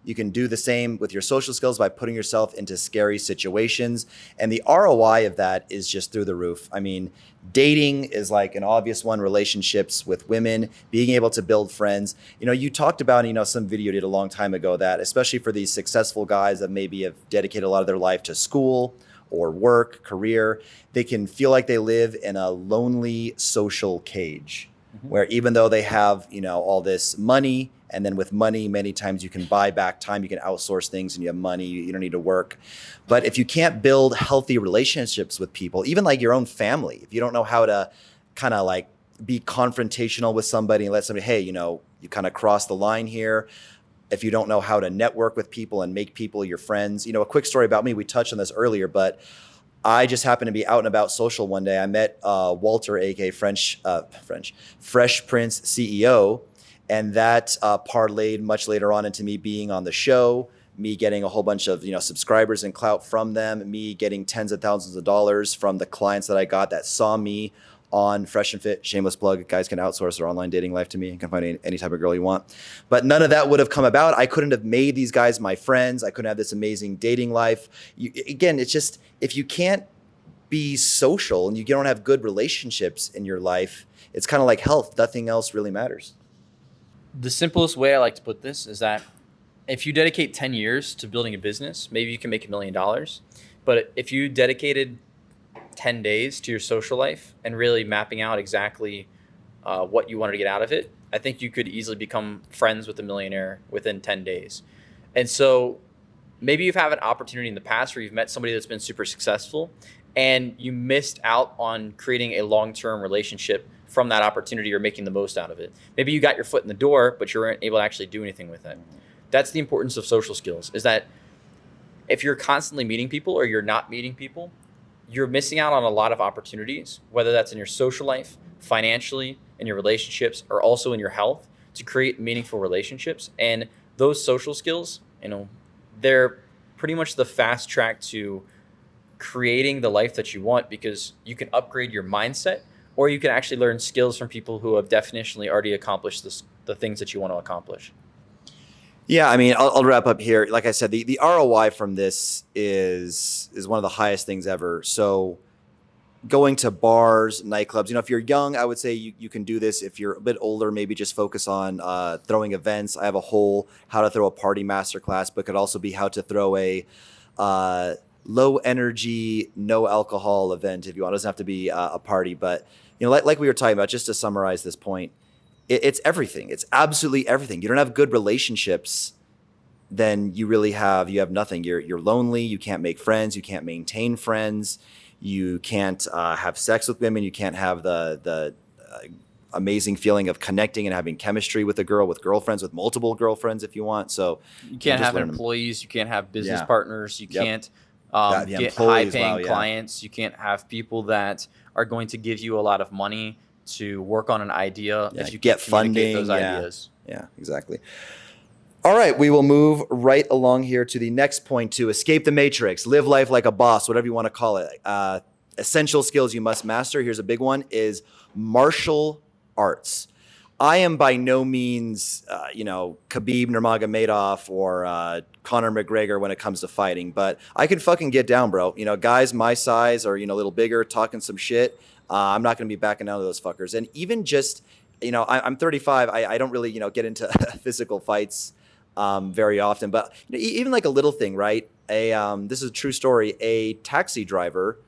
You can do the same with your social skills by putting yourself into scary situations. And the ROI of that is just through the roof. I mean, dating is like an obvious one, relationships with women, being able to build friends. You talked about, some video you did a long time ago that, especially for these successful guys that maybe have dedicated a lot of their life to school or work, career, they can feel like they live in a lonely social cage where even though they have, all this money, and then with money, many times you can buy back time, you can outsource things and you have money, you don't need to work. But if you can't build healthy relationships with people, even like your own family, if you don't know how to kind of like be confrontational with somebody and let somebody, hey, you kind of cross the line here. If you don't know how to network with people and make people your friends, a quick story about me, we touched on this earlier, but I just happened to be out and about social one day. I met Walter, aka Fresh Prince CEO, and that parlayed much later on into me being on the show, me getting a whole bunch of subscribers and clout from them, me getting tens of thousands of dollars from the clients that I got that saw me on Fresh and Fit. Shameless plug. Guys can outsource their online dating life to me. You can find any type of girl you want. But none of that would have come about. I couldn't have made these guys my friends. I couldn't have this amazing dating life. Again, it's just, if you can't be social and you don't have good relationships in your life, it's kind of like health. Nothing else really matters. The simplest way I like to put this is that if you dedicate 10 years to building a business, maybe you can make $1 million. But if you dedicated 10 days to your social life and really mapping out exactly what you wanted to get out of it, I think you could easily become friends with a millionaire within 10 days. And so maybe you've had an opportunity in the past where you've met somebody that's been super successful and you missed out on creating a long-term relationship from that opportunity or making the most out of it. Maybe you got your foot in the door, but you weren't able to actually do anything with it. That's the importance of social skills, is that if you're constantly meeting people or you're not meeting people, you're missing out on a lot of opportunities, whether that's in your social life, financially, in your relationships, or also in your health, to create meaningful relationships. And those social skills, they're pretty much the fast track to creating the life that you want, because you can upgrade your mindset, or you can actually learn skills from people who have definitionally already accomplished the things that you want to accomplish. Yeah, I mean, I'll wrap up here. Like I said, the ROI from this is one of the highest things ever. So going to bars, nightclubs, if you're young, I would say you can do this. If you're a bit older, maybe just focus on throwing events. I have a whole how to throw a party masterclass, but could also be how to throw a low energy, no alcohol event if you want. It doesn't have to be a party, but like we were talking about, just to summarize this point, it's everything. It's absolutely everything. You don't have good relationships, then you have nothing. You're lonely. You can't make friends. You can't maintain friends. You can't have sex with women. You can't have the amazing feeling of connecting and having chemistry with a girl, with girlfriends, with multiple girlfriends if you want. So you can't have employees. You can't have business partners. You can't get high-paying clients. You can't have people that are going to give you a lot of money to work on an idea if you get funding those ideas. Yeah, exactly. All right, we will move right along here to the next point: to escape the matrix, live life like a boss, whatever you want to call it. Essential skills you must master. Here's a big one: is martial arts. I am by no means, Khabib Nurmagomedov or Conor McGregor when it comes to fighting, but I can fucking get down, bro. Guys my size or, a little bigger talking some shit. I'm not going to be backing down to those fuckers. And even just, I'm 35. I don't really, get into physical fights very often. But even like a little thing, right? This is a true story. A taxi driver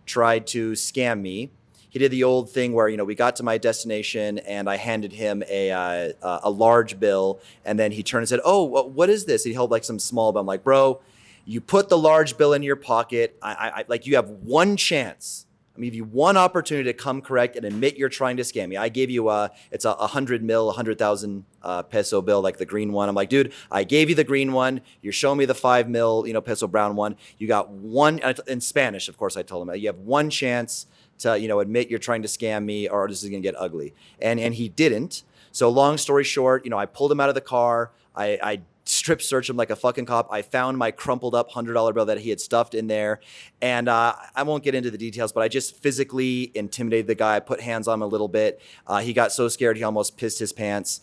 tried to scam me. He did the old thing where, we got to my destination and I handed him a large bill, and then he turned and said, "Oh, what is this?" He held like some small bill. I'm like, "Bro, you put the large bill in your pocket. I like, you have one chance. I give you one opportunity to come correct and admit you're trying to scam me. I gave you it's a 100,000 peso bill, like the green one. I'm like, dude, I gave you the green one. You're showing me the 5 mil, peso brown one. You got one," in Spanish, of course, I told him, "You have one chance to, admit you're trying to scam me, or this is going to get ugly." And he didn't. So long story short, I pulled him out of the car. I strip searched him like a fucking cop. I found my crumpled up $100 bill that he had stuffed in there. And I won't get into the details, but I just physically intimidated the guy. I put hands on him a little bit. He got so scared he almost pissed his pants.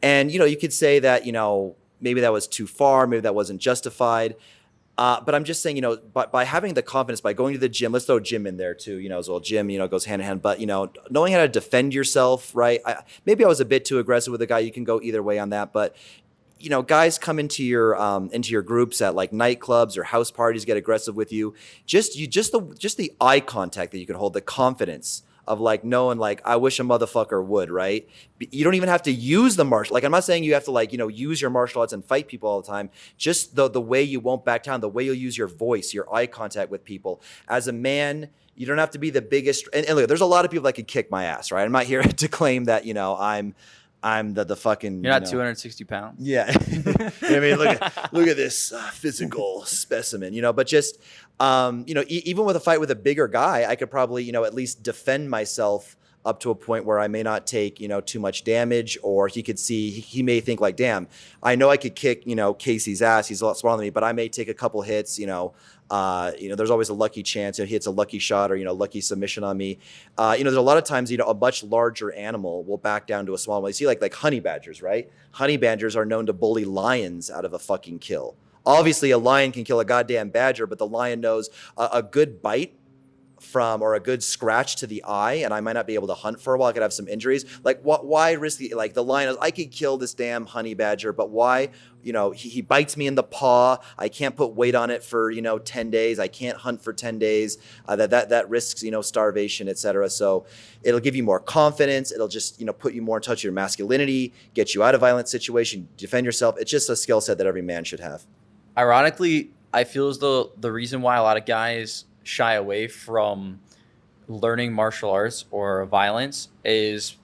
And, you could say that, maybe that was too far. Maybe that wasn't justified. But I'm just saying, by having the confidence, by going to the gym, let's throw gym in there too, as well. Gym, goes hand in hand. But, knowing how to defend yourself, right? Maybe I was a bit too aggressive with the guy. You can go either way on that. But, guys come into your groups at like nightclubs or house parties, get aggressive with you. Just the eye contact that you can hold, the confidence of like knowing, like, I wish a motherfucker would, right? You don't even have to use the martial. Like, I'm not saying you have to use your martial arts and fight people all the time. Just the way you won't back down, the way you'll use your voice, your eye contact with people. As a man, you don't have to be the biggest. And look, there's a lot of people that could kick my ass, right? I'm not here to claim that, I'm the fucking. You're not 260 pounds. Yeah. I mean, look at this physical specimen, but just, even with a fight with a bigger guy, I could probably, at least defend myself up to a point where I may not take, too much damage, or he may think like, damn, I know I could kick, Casey's ass. He's a lot smaller than me, but I may take a couple hits, there's always a lucky chance he hits a lucky shot or, lucky submission on me. There's a lot of times, a much larger animal will back down to a small one. You see like honey badgers, right? Honey badgers are known to bully lions out of a fucking kill. Obviously a lion can kill a goddamn badger, but the lion knows a good bite or a good scratch to the eye, and I might not be able to hunt for a while. I could have some injuries. Like, why risk the lion is, I could kill this damn honey badger, but why? He bites me in the paw. I can't put weight on it for, 10 days. I can't hunt for 10 days. That risks, starvation, etc. So it'll give you more confidence. It'll just, put you more in touch with your masculinity, get you out of violent situation, defend yourself. It's just a skill set that every man should have. Ironically, I feel as though the reason why a lot of guys shy away from learning martial arts or violence is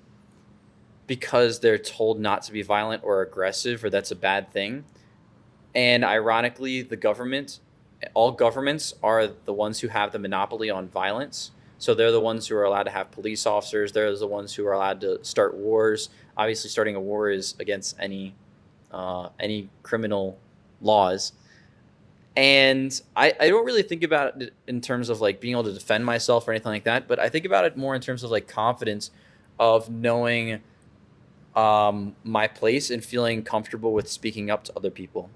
because they're told not to be violent or aggressive, or that's a bad thing. And ironically, all governments are the ones who have the monopoly on violence. So they're the ones who are allowed to have police officers. They're the ones who are allowed to start wars. Obviously, starting a war is against any criminal laws. And I don't really think about it in terms of like being able to defend myself or anything like that, but I think about it more in terms of like confidence of knowing my place and feeling comfortable with speaking up to other people.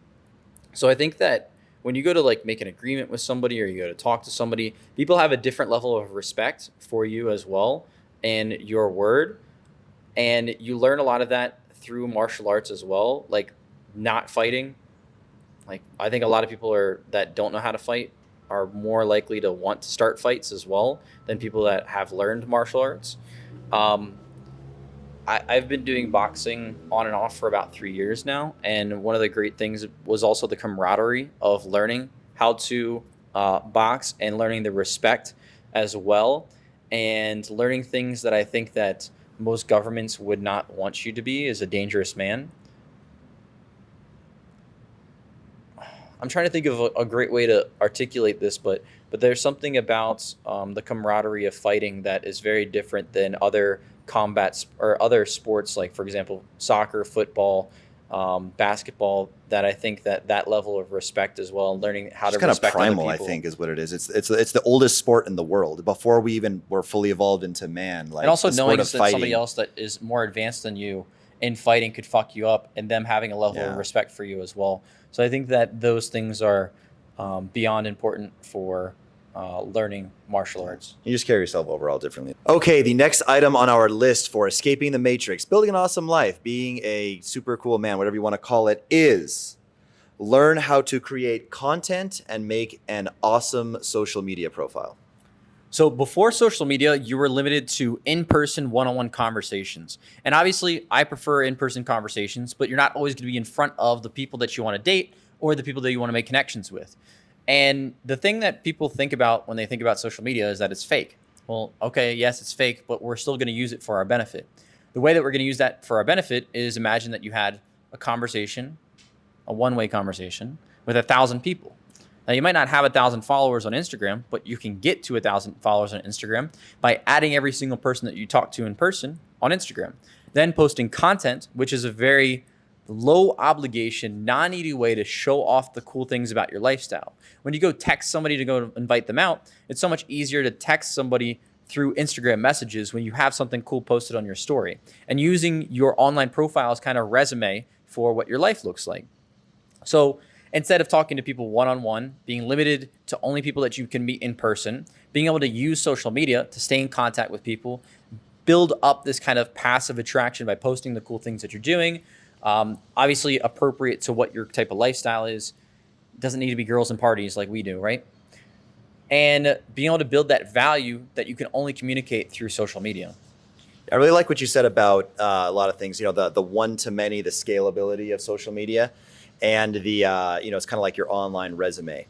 So I think that when you go to like make an agreement with somebody or you go to talk to somebody, people have a different level of respect for you as well and your word. And you learn a lot of that through martial arts as well, like not fighting. Like, I think a lot of people that don't know how to fight are more likely to want to start fights as well than people that have learned martial arts. I've been doing boxing on and off for about 3 years now. And one of the great things was also the camaraderie of learning how to box and learning the respect as well. And learning things that I think that most governments would not want you to be as a dangerous man. I'm trying to think of a great way to articulate this, but there's something about the camaraderie of fighting that is very different than other combats or other sports, like, for example, soccer, football, basketball, that I think that level of respect as well, and learning how to respect other people. It's kind of primal, I think, is what it is. It's the oldest sport in the world before we even were fully evolved into man. Like, and also knowing that somebody else that is more advanced than you in fighting could fuck you up, and them having a level of respect for you as well. So I think that those things are beyond important for learning martial arts. You just carry yourself overall differently. Okay, the next item on our list for escaping the matrix, building an awesome life, being a super cool man, whatever you want to call it, is learn how to create content and make an awesome social media profile. So before social media, you were limited to in-person, one-on-one conversations. And obviously, I prefer in-person conversations, but you're not always going to be in front of the people that you want to date or the people that you want to make connections with. And the thing that people think about when they think about social media is that it's fake. Well, okay, yes, it's fake, but we're still going to use it for our benefit. The way that we're going to use that for our benefit is imagine that you had a conversation, a one-way conversation with 1,000 people. Now, you might not have 1,000 followers on Instagram, but you can get to 1,000 followers on Instagram by adding every single person that you talk to in person on Instagram. Then posting content, which is a very low obligation, non-needy way to show off the cool things about your lifestyle. When you go text somebody to go invite them out, it's so much easier to text somebody through Instagram messages when you have something cool posted on your story. And using your online profile as kind of resume for what your life looks like. So instead of talking to people one-on-one, being limited to only people that you can meet in person, being able to use social media to stay in contact with people, build up this kind of passive attraction by posting the cool things that you're doing, obviously appropriate to what your type of lifestyle is. Doesn't need to be girls and parties like we do, right? And being able to build that value that you can only communicate through social media. I really like what you said about a lot of things, the one-to-many, the scalability of social media. And the, it's kind of like your online resume.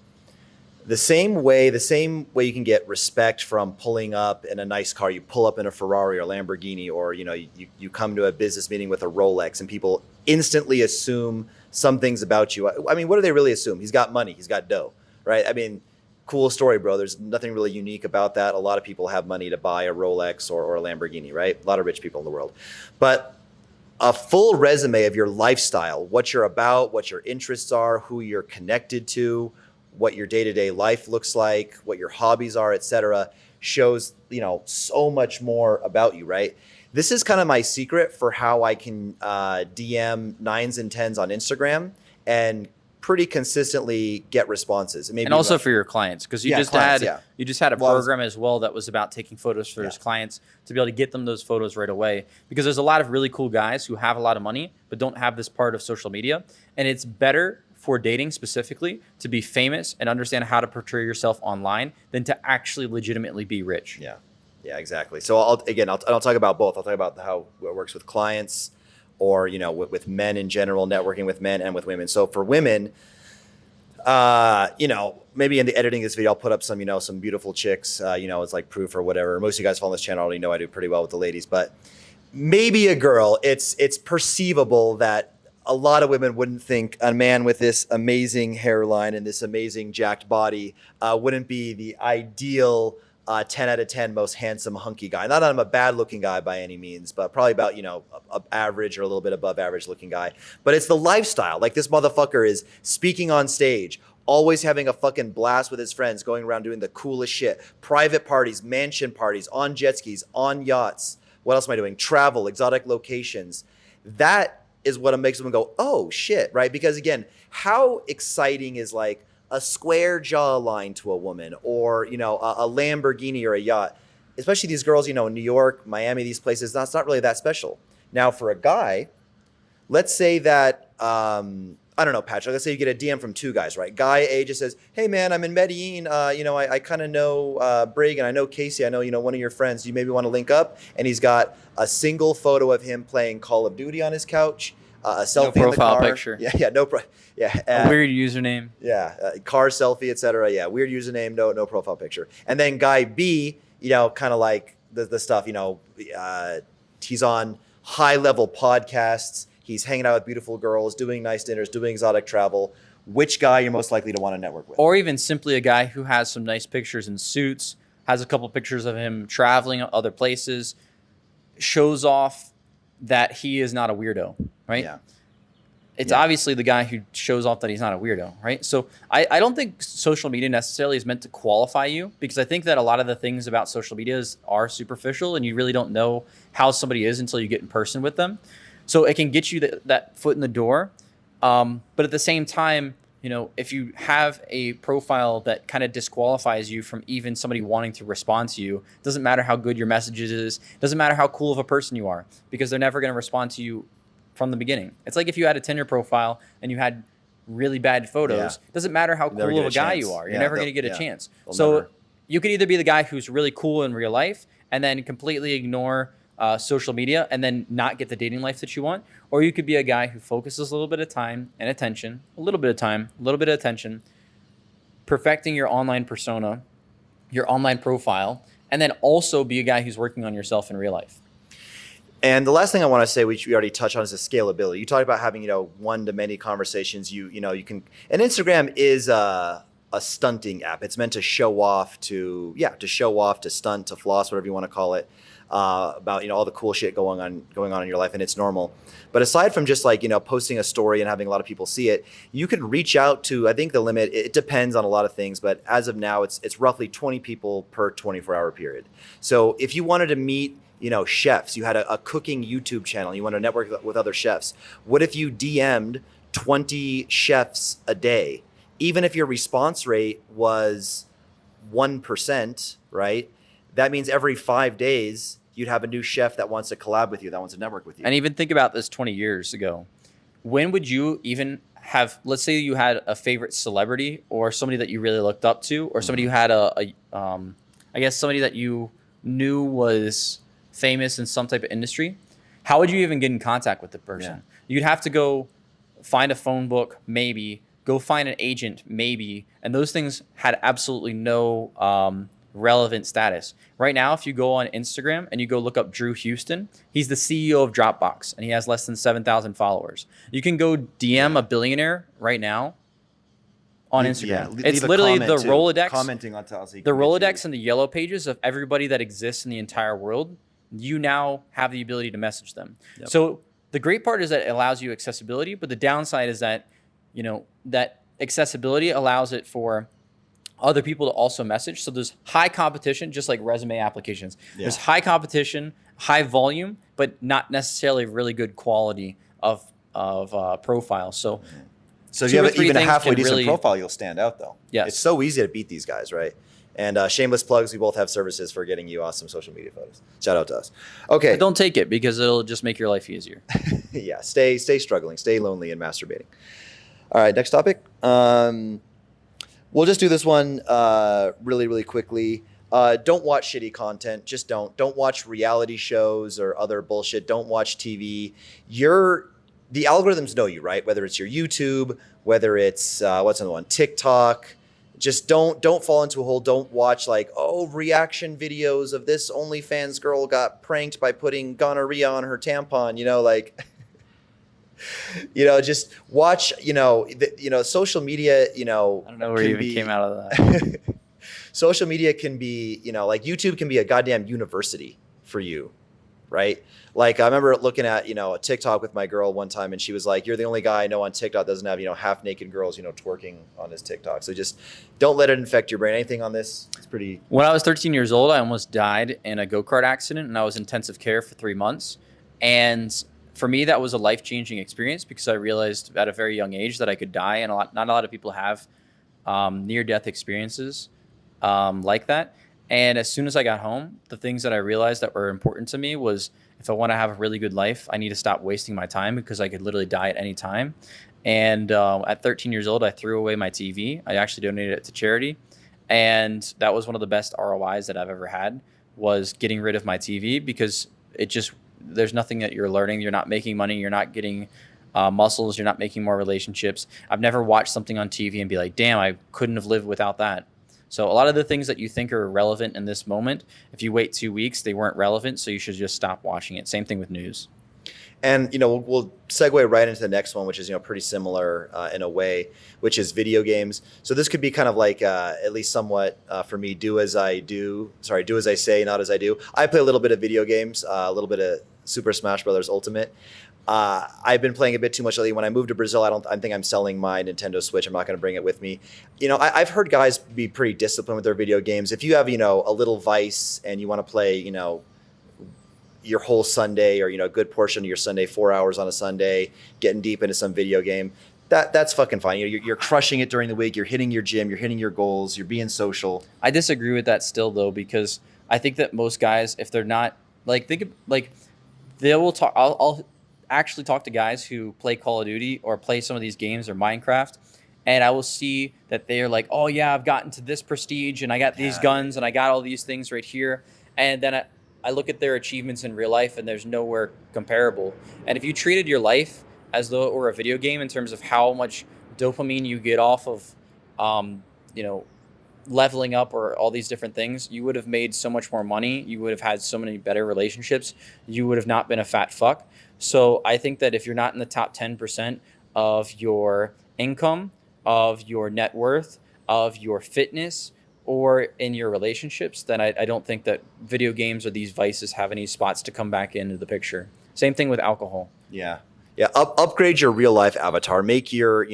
The same way you can get respect from pulling up in a nice car, you pull up in a Ferrari or Lamborghini, or you come to a business meeting with a Rolex, and people instantly assume some things about you. I mean, what do they really assume? He's got money, he's got dough, right? I mean, cool story, bro. There's nothing really unique about that. A lot of people have money to buy a Rolex or a Lamborghini, right? A lot of rich people in the world. But a full resume of your lifestyle, what you're about, what your interests are, who you're connected to, what your day-to-day life looks like, what your hobbies are, etc., shows, so much more about you, right? This is kind of my secret for how I can DM 9s and 10s on Instagram and pretty consistently get responses. And also for your clients, because you just had a program as well that was about taking photos for his clients to be able to get them those photos right away. Because there's a lot of really cool guys who have a lot of money but don't have this part of social media, and it's better for dating specifically to be famous and understand how to portray yourself online than to actually legitimately be rich. Yeah, exactly. So I'll talk about both. I'll talk about how it works with clients, or with men in general, networking with men and with women. So for women, maybe in the editing of this video, I'll put up some beautiful chicks, it's like proof or whatever. Most of you guys following this channel already know I do pretty well with the ladies, but maybe a girl, it's perceivable that a lot of women wouldn't think a man with this amazing hairline and this amazing jacked body wouldn't be the ideal 10 out of 10 most handsome hunky guy. Not that I'm a bad looking guy by any means, but probably about, average or a little bit above average looking guy. But it's the lifestyle. Like, this motherfucker is speaking on stage, always having a fucking blast with his friends, going around doing the coolest shit. Private parties, mansion parties, on jet skis, on yachts. What else am I doing? Travel, exotic locations. That is what makes someone go, oh shit, right? Because again, how exciting is like a square jawline to a woman, or a Lamborghini or a yacht? Especially these girls, New York, Miami, these places, that's not really that special. Now for a guy, let's say that I don't know, Patrick, let's say you get a DM from two guys, right? Guy A just says, hey man, I'm in Medellin, I kind of know Brig, and I know Casey, I know one of your friends, do you maybe want to link up? And he's got a single photo of him playing Call of Duty on his couch, a selfie no in the car. profile picture. A weird username. Car selfie, etc. Weird username, no profile picture. And then guy B, kind of like the stuff, he's on high level podcasts, he's hanging out with beautiful girls, doing nice dinners, doing exotic travel. Which guy you're most likely to want to network with? Or even simply a guy who has some nice pictures in suits, has a couple pictures of him traveling other places, shows off that he is not a weirdo, right? It's obviously the guy who shows off that he's not a weirdo, right? So I don't think social media necessarily is meant to qualify you, because I think that a lot of the things about social media are superficial, and you really don't know how somebody is until you get in person with them. So it can get you that foot in the door. But at the same time, if you have a profile that kind of disqualifies you from even somebody wanting to respond to you, it doesn't matter how good your messages is, doesn't matter how cool of a person you are, because they're never going to respond to you from the beginning. It's like if you had a Tinder profile and you had really bad photos, doesn't matter how cool of a guy you are, you're never going to get a chance. So you could either be the guy who's really cool in real life and then completely ignore social media and then not get the dating life that you want, or you could be a guy who focuses a little bit of time and attention, a little bit of attention, perfecting your online persona, your online profile, and then also be a guy who's working on yourself in real life. And the last thing I want to say, which we already touched on, is the scalability. You talked about having, one-to-many conversations. You can, and Instagram is a stunting app. It's meant to show off, to stunt, to floss, whatever you want to call it, about all the cool shit going on in your life, and it's normal. But aside from just posting a story and having a lot of people see it, you can reach out to, I think the limit, it depends on a lot of things, but as of now, it's roughly 20 people per 24-hour period. So if you wanted to meet chefs, you had a cooking YouTube channel, you want to network with other chefs. What if you DM'd 20 chefs a day? Even if your response rate was 1%, right? That means every 5 days, you'd have a new chef that wants to collab with you, that wants to network with you. And even think about this 20 years ago. When would you even have, let's say you had a favorite celebrity or somebody that you really looked up to, or somebody who had somebody that you knew was famous in some type of industry, how would you even get in contact with the person? You'd have to go find a phone book, maybe go find an agent, maybe. And those things had absolutely no relevant status. Right now, if you go on Instagram and you go look up Drew Houston, he's the CEO of Dropbox, and he has less than 7,000 followers. You can go DM a billionaire right now on Instagram. It's literally the Rolodex. Commenting on Telsey. The Rolodex and the yellow pages of everybody that exists in the entire world, you now have the ability to message them. Yep. So the great part is that it allows you accessibility, but the downside is that, that accessibility allows it for other people to also message. So there's high competition, just like resume applications. Yeah. There's high competition, high volume, but not necessarily really good quality of profiles. So if you have even a halfway decent profile, you'll stand out, though. Yeah, it's so easy to beat these guys, right? And shameless plugs, we both have services for getting you awesome social media photos. Shout out to us. Okay. But don't take it, because it'll just make your life easier. Yeah, stay struggling, stay lonely and masturbating. All right, next topic. We'll just do this one really, really quickly. Don't watch shitty content. Just don't. Don't watch reality shows or other bullshit. Don't watch TV. The algorithms know you, right? Whether it's your YouTube, whether it's what's another one, TikTok. Just don't fall into a hole. Don't watch reaction videos of this OnlyFans girl got pranked by putting gonorrhea on her tampon. Just watch. Social media. I don't know where you even came out of that. Social media can be, YouTube can be a goddamn university for you, right? I remember looking at, a TikTok with my girl one time, and she was like, "You're the only guy I know on TikTok that doesn't have, half naked girls, twerking on his TikTok." So just don't let it infect your brain. Anything on this? It's pretty. When I was 13 years old, I almost died in a go-kart accident, and I was in intensive care for 3 months. And for me, that was a life-changing experience, because I realized at a very young age that I could die, and not a lot of people have near-death experiences like that. And as soon as I got home, the things that I realized that were important to me was, if I want to have a really good life, I need to stop wasting my time, because I could literally die at any time. And at 13 years old, I threw away my TV. I actually donated it to charity. And that was one of the best ROIs that I've ever had, was getting rid of my TV, because there's nothing that you're learning. You're not making money. You're not getting muscles. You're not making more relationships. I've never watched something on TV and be like, damn, I couldn't have lived without that. So a lot of the things that you think are relevant in this moment, if you wait 2 weeks, they weren't relevant. So you should just stop watching it. Same thing with news. And, we'll segue right into the next one, which is, pretty similar in a way, which is video games. So this could be kind of like, at least somewhat for me, do as I say, not as I do. I play a little bit of video games, a little bit of Super Smash Brothers Ultimate. I've been playing a bit too much lately. When I moved to Brazil, I think I'm selling my Nintendo Switch. I'm not going to bring it with me. I've heard guys be pretty disciplined with their video games. If you have, a little vice and you want to play, your whole Sunday, or, a good portion of your Sunday, 4 hours on a Sunday, getting deep into some video game, that's fucking fine. You're crushing it during the week. You're hitting your gym. You're hitting your goals. You're being social. I disagree with that still, though, because I think that most guys, if they're not they will talk. I'll actually talk to guys who play Call of Duty or play some of these games or Minecraft, and I will see that they're like, oh yeah, I've gotten to this prestige and I got these guns and I got all these things right here. And then I look at their achievements in real life, and there's nowhere comparable. And if you treated your life as though it were a video game in terms of how much dopamine you get off of, leveling up or all these different things, you would have made so much more money. You would have had so many better relationships. You would have not been a fat fuck. So I think that if you're not in the top 10% of your income, of your net worth, of your fitness, or in your relationships, then I don't think that video games or these vices have any spots to come back into the picture. Same thing with alcohol. Yeah. Upgrade your real life avatar. Make your,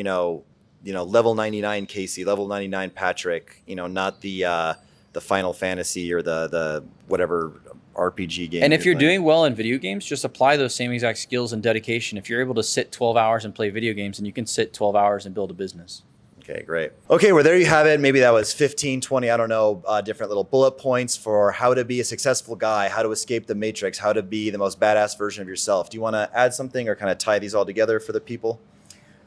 level 99 Casey, level 99 Patrick, not the Final Fantasy or the whatever RPG game. And if you're doing well in video games, just apply those same exact skills and dedication. If you're able to sit 12 hours and play video games, then you can sit 12 hours and build a business. Okay, great. Okay, well, there you have it. Maybe that was 15, 20, I don't know, different little bullet points for how to be a successful guy, how to escape the matrix, how to be the most badass version of yourself. Do you want to add something or kind of tie these all together for the people?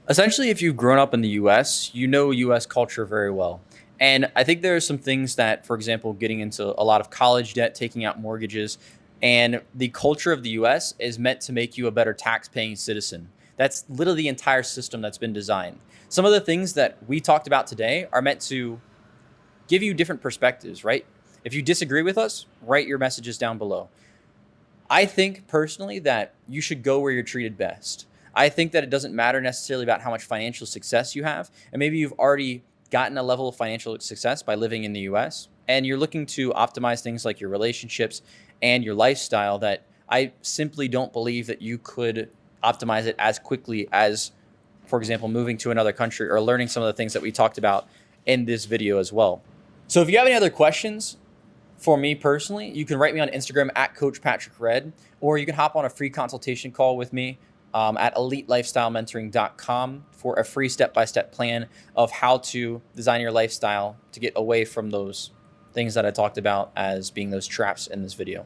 Essentially, if you've grown up in the U.S., you know U.S. culture very well. And I think there are some things that, for example, getting into a lot of college debt, taking out mortgages, and the culture of the U.S. is meant to make you a better tax-paying citizen. That's literally the entire system that's been designed. Some of the things that we talked about today are meant to give you different perspectives, right? If you disagree with us, write your messages down below. I think personally that you should go where you're treated best. I think that it doesn't matter necessarily about how much financial success you have. And maybe you've already gotten a level of financial success by living in the US and you're looking to optimize things like your relationships and your lifestyle, that I simply don't believe that you could optimize it as quickly as, for example, moving to another country or learning some of the things that we talked about in this video as well. So if you have any other questions for me personally, you can write me on Instagram at Coach Patrick Red, or you can hop on a free consultation call with me at elitelifestylementoring.com for a free step-by-step plan of how to design your lifestyle to get away from those things that I talked about as being those traps in this video.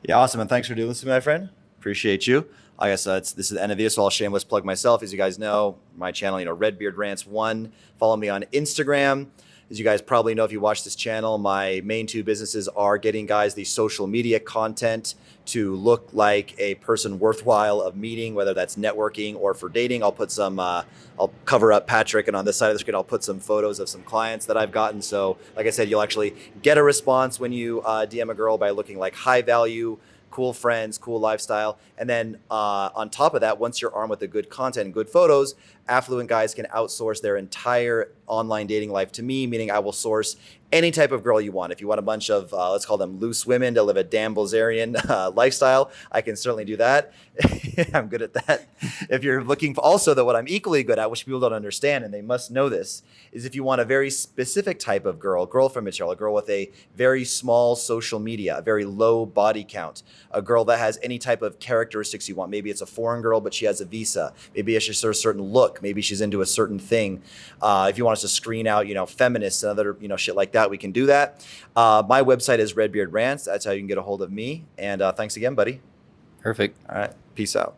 Yeah, awesome. And thanks for doing this to me, my friend. Appreciate you. I guess this is the end of the video, so I'll shameless plug myself. As you guys know, my channel, Redbeard Rants 1. Follow me on Instagram. As you guys probably know, if you watch this channel, my main two businesses are getting guys the social media content to look like a person worthwhile of meeting, whether that's networking or for dating. I'll put some, I'll cover up Patrick, and on this side of the screen, I'll put some photos of some clients that I've gotten. So like I said, you'll actually get a response when you DM a girl by looking like high value, cool friends, cool lifestyle. And then on top of that, once you're armed with the good content and good photos, affluent guys can outsource their entire online dating life to me, meaning I will source any type of girl you want. If you want a bunch of, let's call them loose women to live a Dan Bilzerian lifestyle, I can certainly do that. I'm good at that. If you're looking for, also though, what I'm equally good at, which people don't understand, and they must know this, is if you want a very specific type of girlfriend material, a girl with a very small social media, a very low body count, a girl that has any type of characteristics you want. Maybe it's a foreign girl, but she has a visa. Maybe it's just a certain look. Maybe she's into a certain thing. If you want us to screen out, feminists and other, shit like that, we can do that. My website is Redbeard Rants. That's how you can get a hold of me. And thanks again, buddy. Perfect. All right. Peace out.